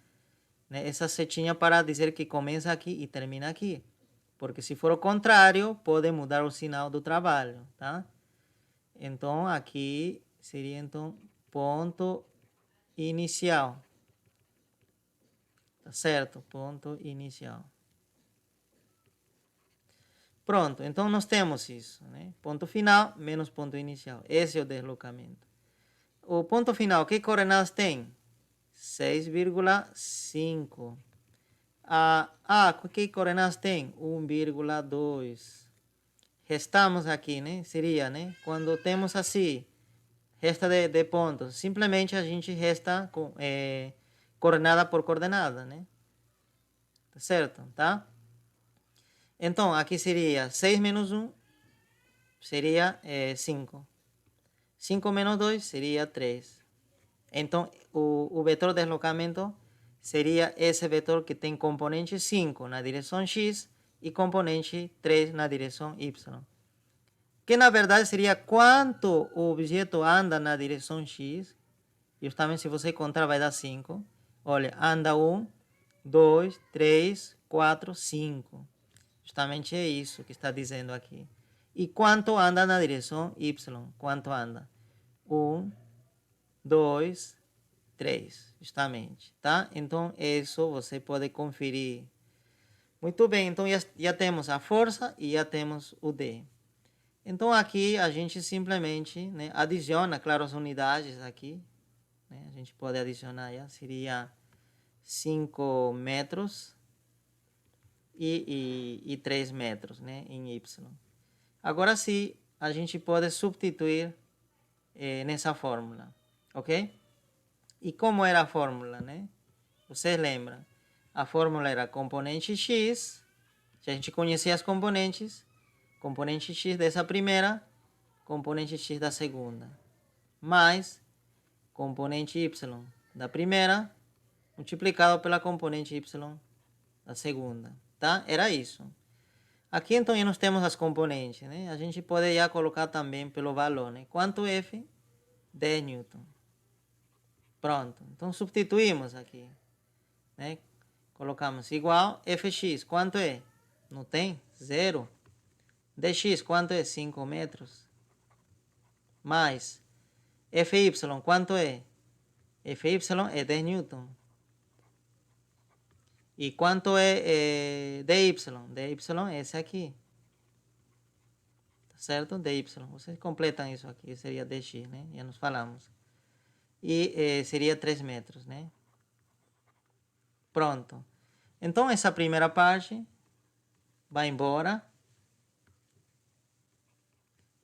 né, essa setinha para dizer que começa aqui e termina aqui. Porque se for o contrário, pode mudar o sinal do trabalho, tá? Então, aqui seria, então, ponto inicial. Tá certo? Ponto inicial. Pronto, então nós temos isso, né? Ponto final menos ponto inicial. Esse é o deslocamento. O ponto final, que coordenadas tem? 6,5. Que coordenadas tem? 1,2. Restamos aqui, né? Seria, né? Quando temos assim, resta de pontos. Simplesmente a gente resta coordenada por coordenada, né? Tá certo? Tá? Então, aqui seria 6 menos 1, seria 5. 5 menos 2 seria 3. Então, o vetor de deslocamento seria esse vetor que tem componente 5 na direção X e componente 3 na direção Y. Que na verdade seria quanto o objeto anda na direção X. Justamente se você contar vai dar 5. Olha, anda 1, 2, 3, 4, 5. Justamente é isso que está dizendo aqui. E quanto anda na direção Y? Quanto anda? 1, 2, 3, justamente, tá? Então, isso você pode conferir. Muito bem, então já temos a força e já temos o D. Então, aqui a gente simplesmente, né, adiciona, claro, as unidades aqui. Né? A gente pode adicionar já, seria 5 metros e 3 metros, né, em Y. Agora sim, a gente pode substituir nessa fórmula, ok? E como era a fórmula, né? Vocês lembram? A fórmula era componente X, se a gente conhecia as componentes, componente X dessa primeira, componente X da segunda, mais componente Y da primeira, multiplicado pela componente Y da segunda, tá? Era isso. Aqui então nós temos as componentes, né? A gente pode já colocar também pelo valor, né? Quanto F? 10 newton. Pronto. Então substituímos aqui, né? Colocamos igual Fx, quanto é? Não tem? 0. Dx, quanto é? 5 metros. Mais Fy, quanto é? Fy é 10 newton. E quanto é dy? Dy é esse aqui. Tá certo? Dy. Vocês completam isso aqui. Seria dx, né? Já nos falamos. E seria 3 metros, né? Pronto. Então, essa primeira parte vai embora.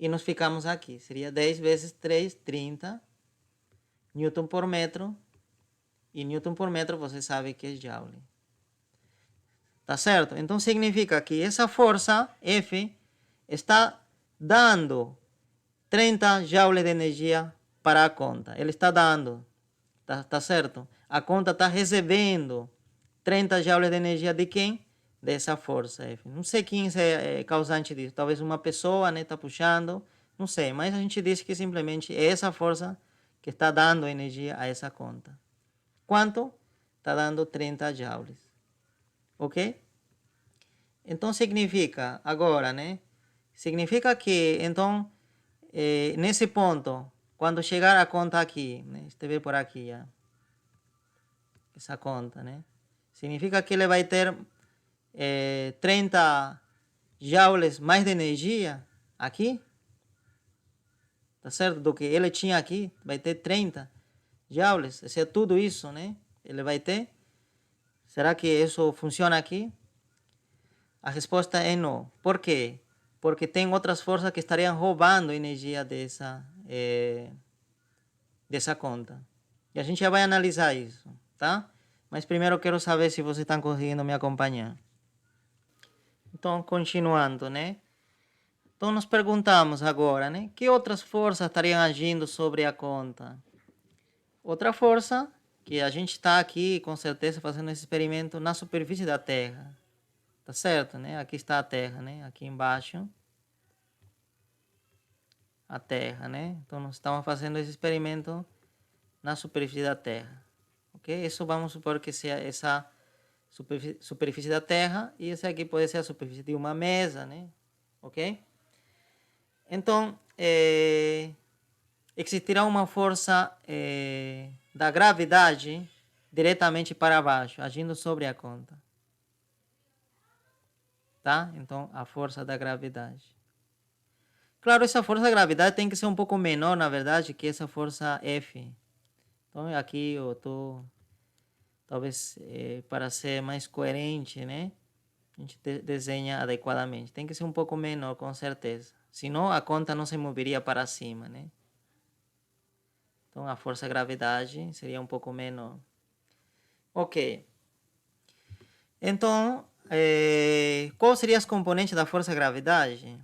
e nós ficamos aqui. Seria 10 vezes 3, 30 Newton por metro. E Newton por metro você sabe que é Joule. Tá certo? Então significa que essa força F está dando 30 joules de energia para a conta. Ele está dando. Tá certo? A conta está recebendo 30 joules de energia de quem? Dessa força F. Não sei quem é causante disso. Talvez uma pessoa, né, está puxando. Não sei, mas a gente diz que simplesmente é essa força que está dando energia a essa conta. Quanto? Está dando 30 joules. Ok? Então significa, agora, né? Significa que, então, nesse ponto, quando chegar a conta aqui, né? Esteve por aqui já. Essa conta, né? Significa que ele vai ter 30 joules mais de energia aqui. Tá certo? Do que ele tinha aqui, vai ter 30 joules. Se é tudo isso, né? Ele vai ter. Será que isso funciona aqui? A resposta é não. Por quê? Porque tem outras forças que estariam roubando energia dessa conta. E a gente já vai analisar isso, tá? Mas primeiro eu quero saber se vocês estão conseguindo me acompanhar. Então, continuando, né? Então, nos perguntamos agora, né? Que outras forças estariam agindo sobre a conta? Outra força, que a gente está aqui, com certeza, fazendo esse experimento na superfície da Terra. Tá certo, né? Aqui está a Terra, né? Aqui embaixo. A Terra, né? Então, nós estamos fazendo esse experimento na superfície da Terra. Ok? Isso vamos supor que seja essa superfície da Terra e essa aqui pode ser a superfície de uma mesa, né? Ok? Então, existirá uma força da gravidade diretamente para baixo, agindo sobre a conta. Tá? Então, a força da gravidade. Claro, essa força da gravidade tem que ser um pouco menor, na verdade, que essa força F. Então, aqui eu estou, talvez, para ser mais coerente, né? A gente desenha adequadamente. Tem que ser um pouco menor, com certeza. Senão, a conta não se moveria para cima, né? Então, a força da gravidade seria um pouco menor. Ok. Então, qual seriam as componentes da força da gravidade?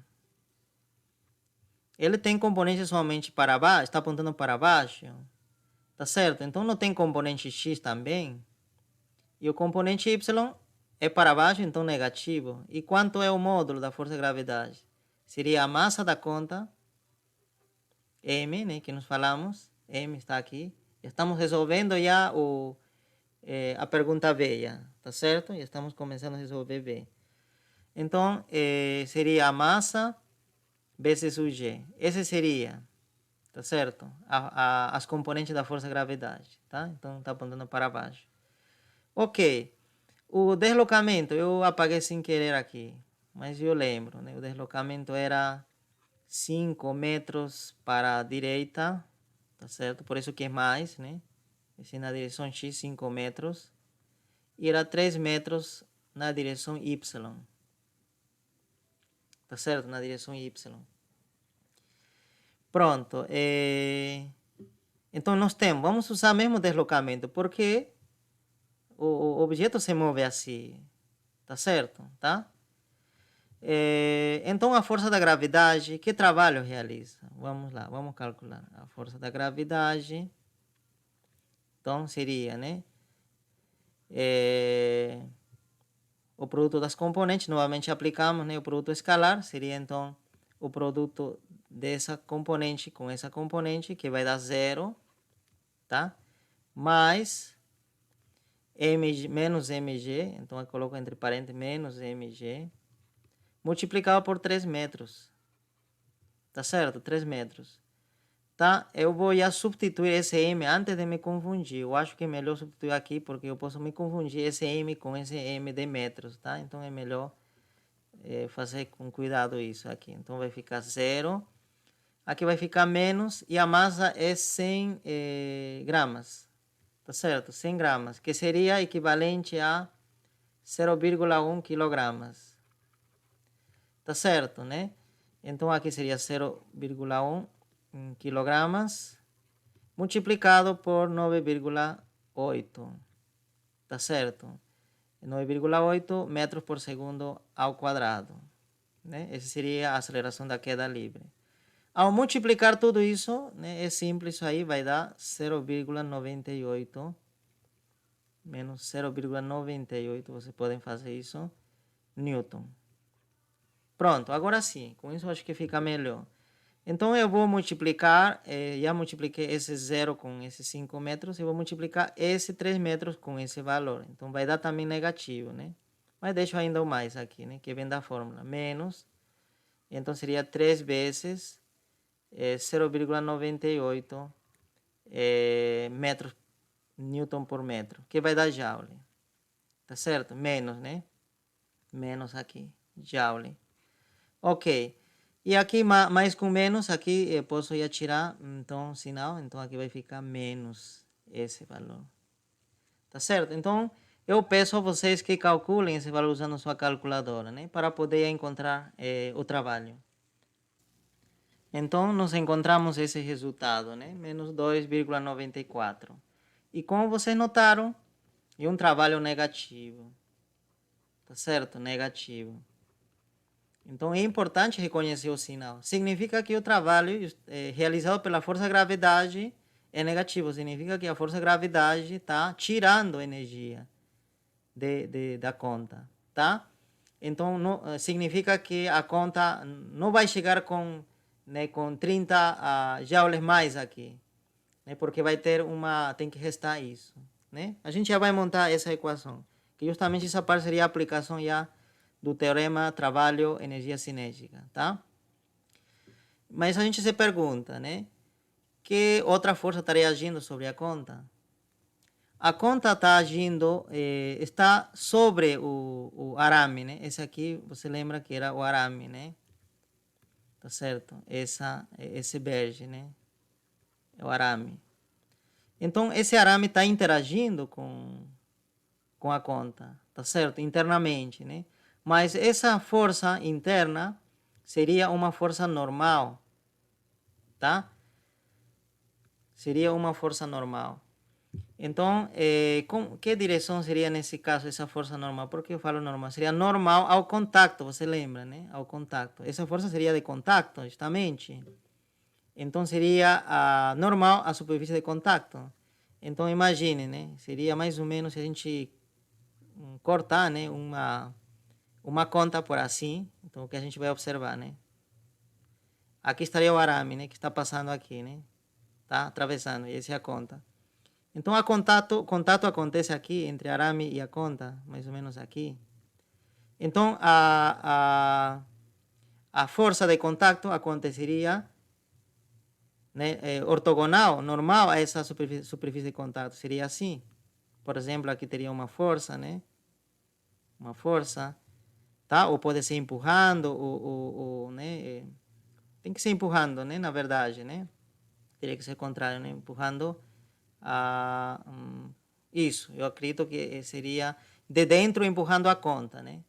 Ele tem componente somente para baixo, está apontando para baixo, tá certo? Então não tem componente x também. E o componente y é para baixo, então negativo. E quanto é o módulo da força da gravidade? Seria a massa da conta, m, né, que nos falamos, m está aqui. Estamos resolvendo já a pergunta B, já, tá certo? E estamos começando a resolver B. Então, seria a massa vezes o G. Esse seria, tá certo? As componentes da força da gravidade, tá? Então, está apontando para baixo. Ok. O deslocamento, eu apaguei sem querer aqui, mas eu lembro, né? O deslocamento era 5 metros para a direita, tá certo? Por isso que é mais, né? Esse na direção X, 5 metros. E era 3 metros na direção Y. Tá certo? Na direção Y. Pronto. Então, nós temos, vamos usar mesmo deslocamento, porque o objeto se move assim, tá certo? Tá? Então, a força da gravidade, que trabalho realiza? Vamos lá, vamos calcular. A força da gravidade, então, seria, né? O produto das componentes, novamente aplicamos, né? O produto escalar seria, então, o produto dessa componente com essa componente, que vai dar zero, tá? Mais mg, menos mg, então eu coloco entre parênteses menos mg, multiplicado por 3 metros. Tá certo? 3 metros. Tá? Eu vou já substituir esse m antes de me confundir. Eu acho que é melhor substituir aqui, porque eu posso me confundir esse m com esse m de metros, tá? Então é melhor fazer com cuidado isso aqui. Então vai ficar 0. Aqui vai ficar menos e a massa é 100 gramas. Tá certo? 100 gramas, que seria equivalente a 0,1 quilogramas. Tá certo, né? Então, aqui seria 0,1 quilogramas multiplicado por 9,8. Tá certo? 9,8 metros por segundo ao quadrado. Né? Essa seria a aceleração da queda livre. Ao multiplicar tudo isso, né, é simples, isso aí vai dar 0,98 menos 0,98, vocês podem fazer isso, Newton. Pronto, agora sim, com isso acho que fica melhor. Então eu vou multiplicar, já multipliquei esse 0 com esses 5 metros, eu vou multiplicar esse 3 metros com esse valor. Então vai dar também negativo, né? Mas deixo ainda o mais aqui, né? Que vem da fórmula, menos. Então seria 3 vezes 0,98 metros Newton por metro, que vai dar Joule. Tá certo? Menos, né? Menos aqui, Joule. Ok. E aqui, mais com menos, aqui eu posso já tirar, então, sinal. Então, aqui vai ficar menos esse valor. Tá certo? Então, eu peço a vocês que calculem esse valor usando sua calculadora, né? Para poder encontrar o trabalho. Então, nós encontramos esse resultado, né? Menos 2,94. E como vocês notaram, é um trabalho negativo. Tá certo? Negativo. Então, é importante reconhecer o sinal. Significa que o trabalho realizado pela força-gravidade é negativo. Significa que a força-gravidade está tirando energia da conta, tá? Então, significa que a conta não vai chegar com 30 joules mais aqui, né? Porque vai ter tem que restar isso, né? A gente já vai montar essa equação, que justamente essa parte seria a aplicação já do teorema trabalho-energia cinética, tá? Mas a gente se pergunta, né? Que outra força estaria agindo sobre a conta? A conta está agindo, está sobre o arame, né? Esse aqui, você lembra que era o arame, né? Tá certo? Esse bege, né? É o arame. Então, esse arame está interagindo com a conta, tá certo? Internamente, né? Mas essa força interna seria uma força normal, tá? Seria uma força normal. Então, que direção seria nesse caso essa força normal? Por que eu falo normal? Seria normal ao contato, você lembra, né? Ao contato. Essa força seria de contato, justamente. Então, seria normal à superfície de contato. Então, imagine, né? Seria mais ou menos se a gente cortar, né? Uma conta por assim. Então, o que a gente vai observar, né? Aqui estaria o arame, né? Que está passando aqui, né? Tá atravessando, e essa é a conta. Então, o contato acontece aqui entre arame e a conta, mais ou menos aqui. Então, a força de contato aconteceria, né, ortogonal, normal a essa superfície de contato. Seria assim. Por exemplo, aqui teria uma força, né? Uma força, tá? Ou pode ser empurrando, ou né? Tem que ser empurrando, né? Na verdade, né? Teria que ser contrário, né? Empurrando isso, eu acredito que seria de dentro empurrando a conta, né?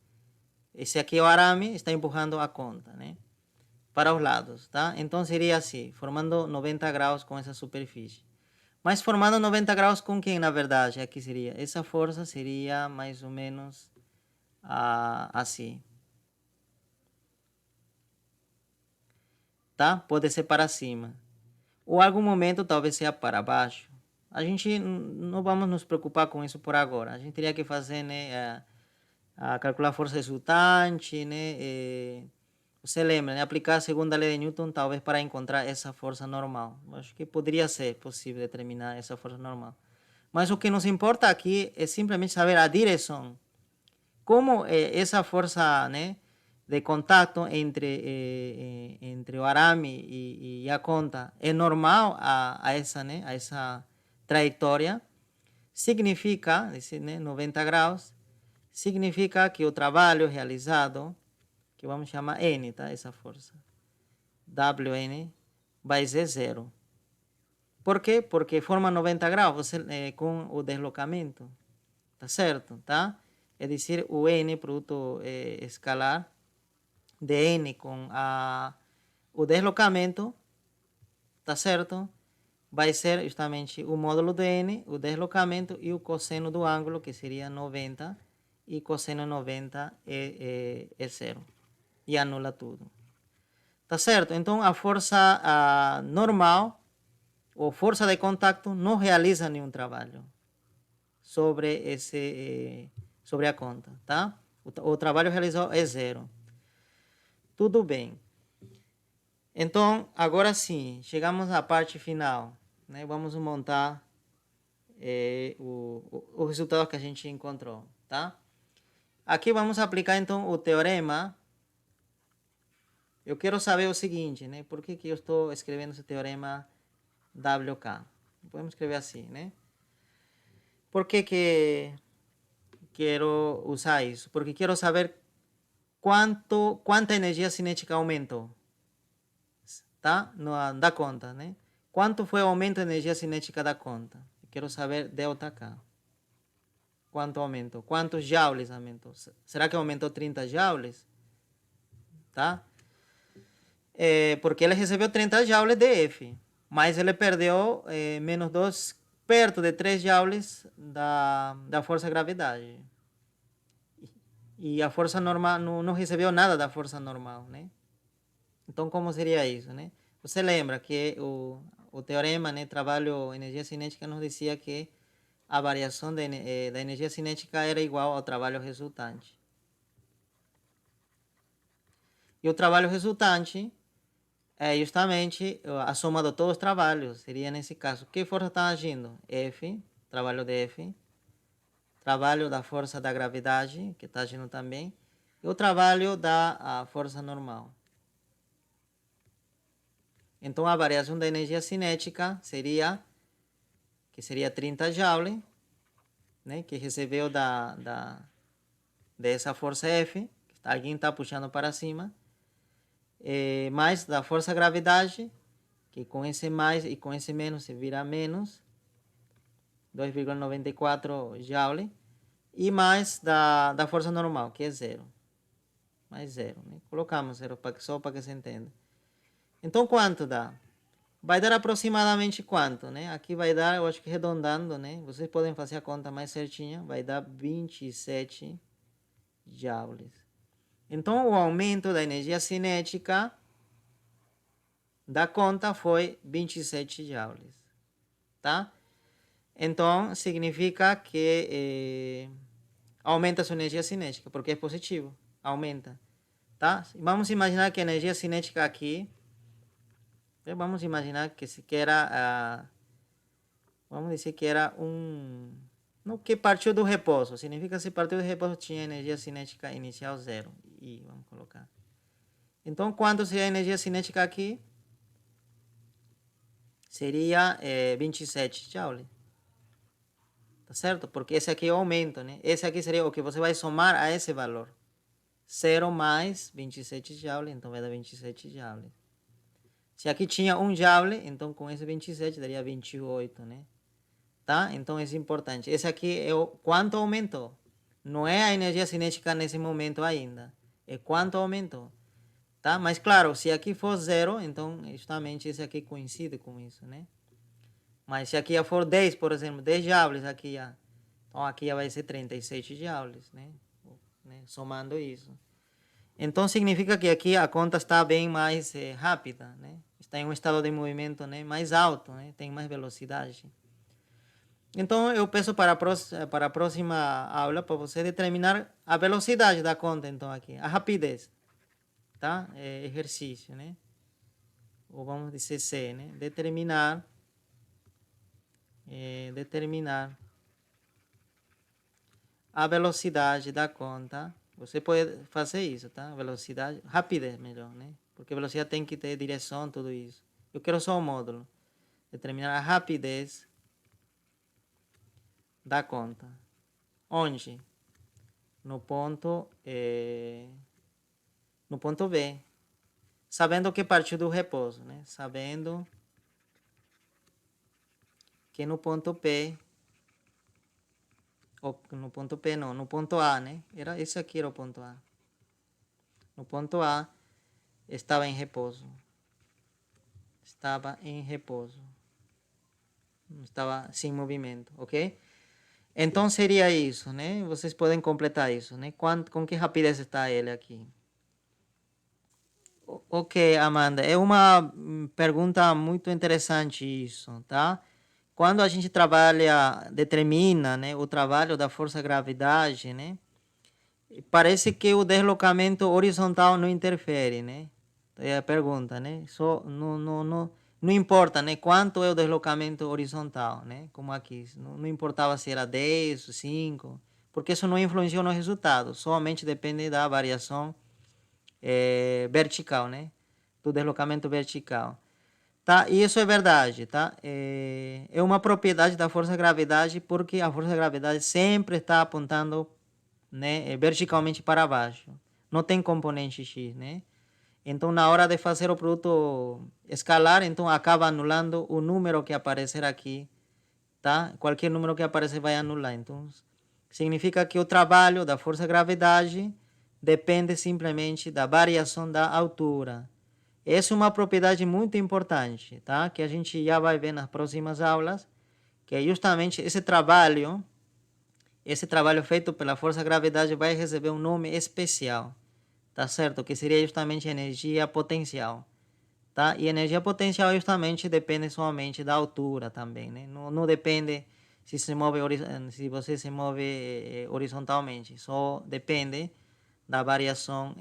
Esse aqui é o arame, está empurrando a conta, né? Para os lados, tá? Então seria assim, formando 90 graus com essa superfície. Mas formando 90 graus com quem, na verdade? Aqui seria, essa força seria mais ou menos assim, tá? Pode ser para cima. Ou algum momento talvez seja para baixo. A gente não vamos nos preocupar com isso por agora. A gente teria que fazer, né, calcular a força resultante, né? Você lembra, né? Aplicar a segunda lei de Newton, talvez para encontrar essa força normal. Acho que poderia ser possível determinar essa força normal. Mas o que nos importa aqui é simplesmente saber a direção. Como essa força, né, de contato entre o arame e a conta é normal né, a essa trajetória, significa, né, 90 graus, significa que o trabalho realizado, que vamos chamar N, tá? Essa força, Wn, vai ser zero. Por quê? Porque forma 90 graus você, com o deslocamento, tá certo? Tá? É dizer, o N, produto escalar, de N com o deslocamento, tá certo? Vai ser justamente o módulo de N, o deslocamento e o cosseno do ângulo, que seria 90, e cosseno 90 é zero. E anula tudo. Tá certo? Então, a força normal, ou força de contato, não realiza nenhum trabalho sobre a conta, tá? O trabalho realizado é zero. Tudo bem. Então, agora sim, chegamos à parte final, né? Vamos montar o resultado que a gente encontrou, tá? Aqui vamos aplicar, então, o teorema. Eu quero saber o seguinte, né? Por que eu estou escrevendo esse teorema WK? Podemos escrever assim, né? Por que quero usar isso? Porque quero saber quanta energia cinética aumentou, tá? Da conta, né? Quanto foi o aumento de energia cinética da conta? Quero saber ΔK. Quanto aumentou? Quantos joules aumentou? Será que aumentou 30 joules? Tá? Porque ele recebeu 30 joules de F, mas ele perdeu menos 2, perto de 3 joules da força gravidade. E a força normal não recebeu nada da força normal, né? Então, como seria isso, né? Você lembra que o teorema, né, trabalho energia cinética, nos dizia que a variação da energia cinética era igual ao trabalho resultante. E o trabalho resultante é justamente a soma de todos os trabalhos. Seria nesse caso. Que força está agindo? F, trabalho de F. Trabalho da força da gravidade, que está agindo também. E o trabalho da força normal. Então, a variação da energia cinética seria, que seria 30 joules, né, que recebeu dessa força F, que alguém está puxando para cima, mais da força gravidade, que com esse mais e com esse menos se vira menos, 2,94 joule, e mais da força normal, que é zero. Mais zero, né? Colocamos zero só para que se entenda. Então, quanto dá? Vai dar aproximadamente quanto, né? Aqui vai dar, eu acho que arredondando, né? Vocês podem fazer a conta mais certinha. Vai dar 27 joules. Então, o aumento da energia cinética da conta foi 27 joules, tá? Então, significa que aumenta a sua energia cinética, porque é positivo, aumenta, tá? Vamos imaginar que a energia cinética aqui, vamos imaginar que era, vamos dizer que era no que partiu do repouso, significa que se partiu do repouso tinha energia cinética inicial zero, e vamos colocar. Então, quanto seria a energia cinética aqui? Seria 27 joules. Tá certo? Porque esse aqui é o aumento, né? Esse aqui seria o que você vai somar a esse valor. 0 mais 27 joules, então vai dar 27 joules. Se aqui tinha 1 joule, então com esse 27 daria 28, né? Tá? Então isso é importante. Esse aqui é o quanto aumentou. Não é a energia cinética nesse momento ainda. É quanto aumentou. Tá? Mas claro, se aqui for 0, então justamente esse aqui coincide com isso, né? Mas se aqui já for 10, por exemplo, 10 joules aqui já. Então aqui já vai ser 37 joules, né? Somando isso. Então significa que aqui a conta está bem mais rápida, né? Está em um estado de movimento, né, mais alto, né? Tem mais velocidade. Então eu peço para a próxima aula para você determinar a velocidade da conta, então aqui, a rapidez, tá? Exercício, né? Ou vamos dizer C, né? Determinar a velocidade da conta. Você pode fazer isso, tá? Velocidade, rapidez melhor, né? Porque velocidade tem que ter direção, tudo isso. Eu quero só o módulo. Determinar a rapidez da conta. Onde? No ponto B. Sabendo que partiu do repouso, né? Sabendo que no ponto P, ou no ponto P não, no ponto A, né? Esse aqui era o ponto A. No ponto A, estava em repouso. Estava em repouso. Estava sem movimento, ok? Então seria isso, né? Vocês podem completar isso, né? Com que rapidez está ele aqui? Ok, Amanda, é uma pergunta muito interessante isso, tá? Quando a gente trabalha, determina, né, o trabalho da força-gravidade, né? Parece que o deslocamento horizontal não interfere, né? É a pergunta, né? Só não importa, né? Quanto é o deslocamento horizontal, né? Como aqui, não importava se era 10 ou 5, porque isso não influencia no resultado, somente depende da variação vertical, né? Do deslocamento vertical. Tá? E isso é verdade, tá? É uma propriedade da força-gravidade, porque a força-gravidade sempre está apontando, né, verticalmente para baixo. Não tem componente x, né? Então, na hora de fazer o produto escalar, então acaba anulando o número que aparecer aqui, tá? Qualquer número que aparecer vai anular. Então, significa que o trabalho da força-gravidade depende simplesmente da variação da altura. Essa é uma propriedade muito importante, tá? Que a gente já vai ver nas próximas aulas, que é justamente esse trabalho feito pela força-gravidade vai receber um nome especial, tá certo? Que seria justamente energia potencial, tá? E energia potencial justamente depende somente da altura também, né? Não depende se você se move horizontalmente, só depende da variação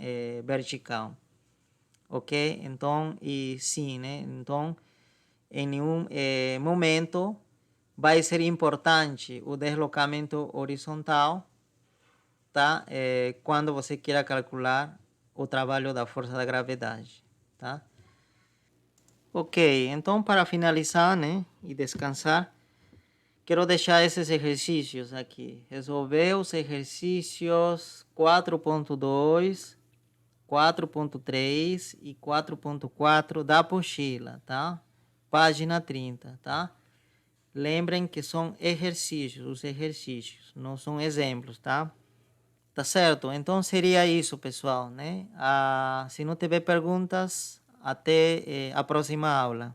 vertical, ok? Então, e sim, né? Então, em nenhum momento vai ser importante o deslocamento horizontal, tá? Quando você queira calcular o trabalho da força da gravidade, tá? Ok, então para finalizar, né, e descansar, quero deixar esses exercícios aqui. Resolver os exercícios 4.2, 4.3 e 4.4 da apostila, tá? Página 30, tá? Lembrem que são exercícios, os exercícios, não são exemplos, tá? Tá certo? Então seria isso, pessoal, né? Se não tiver perguntas, até a próxima aula.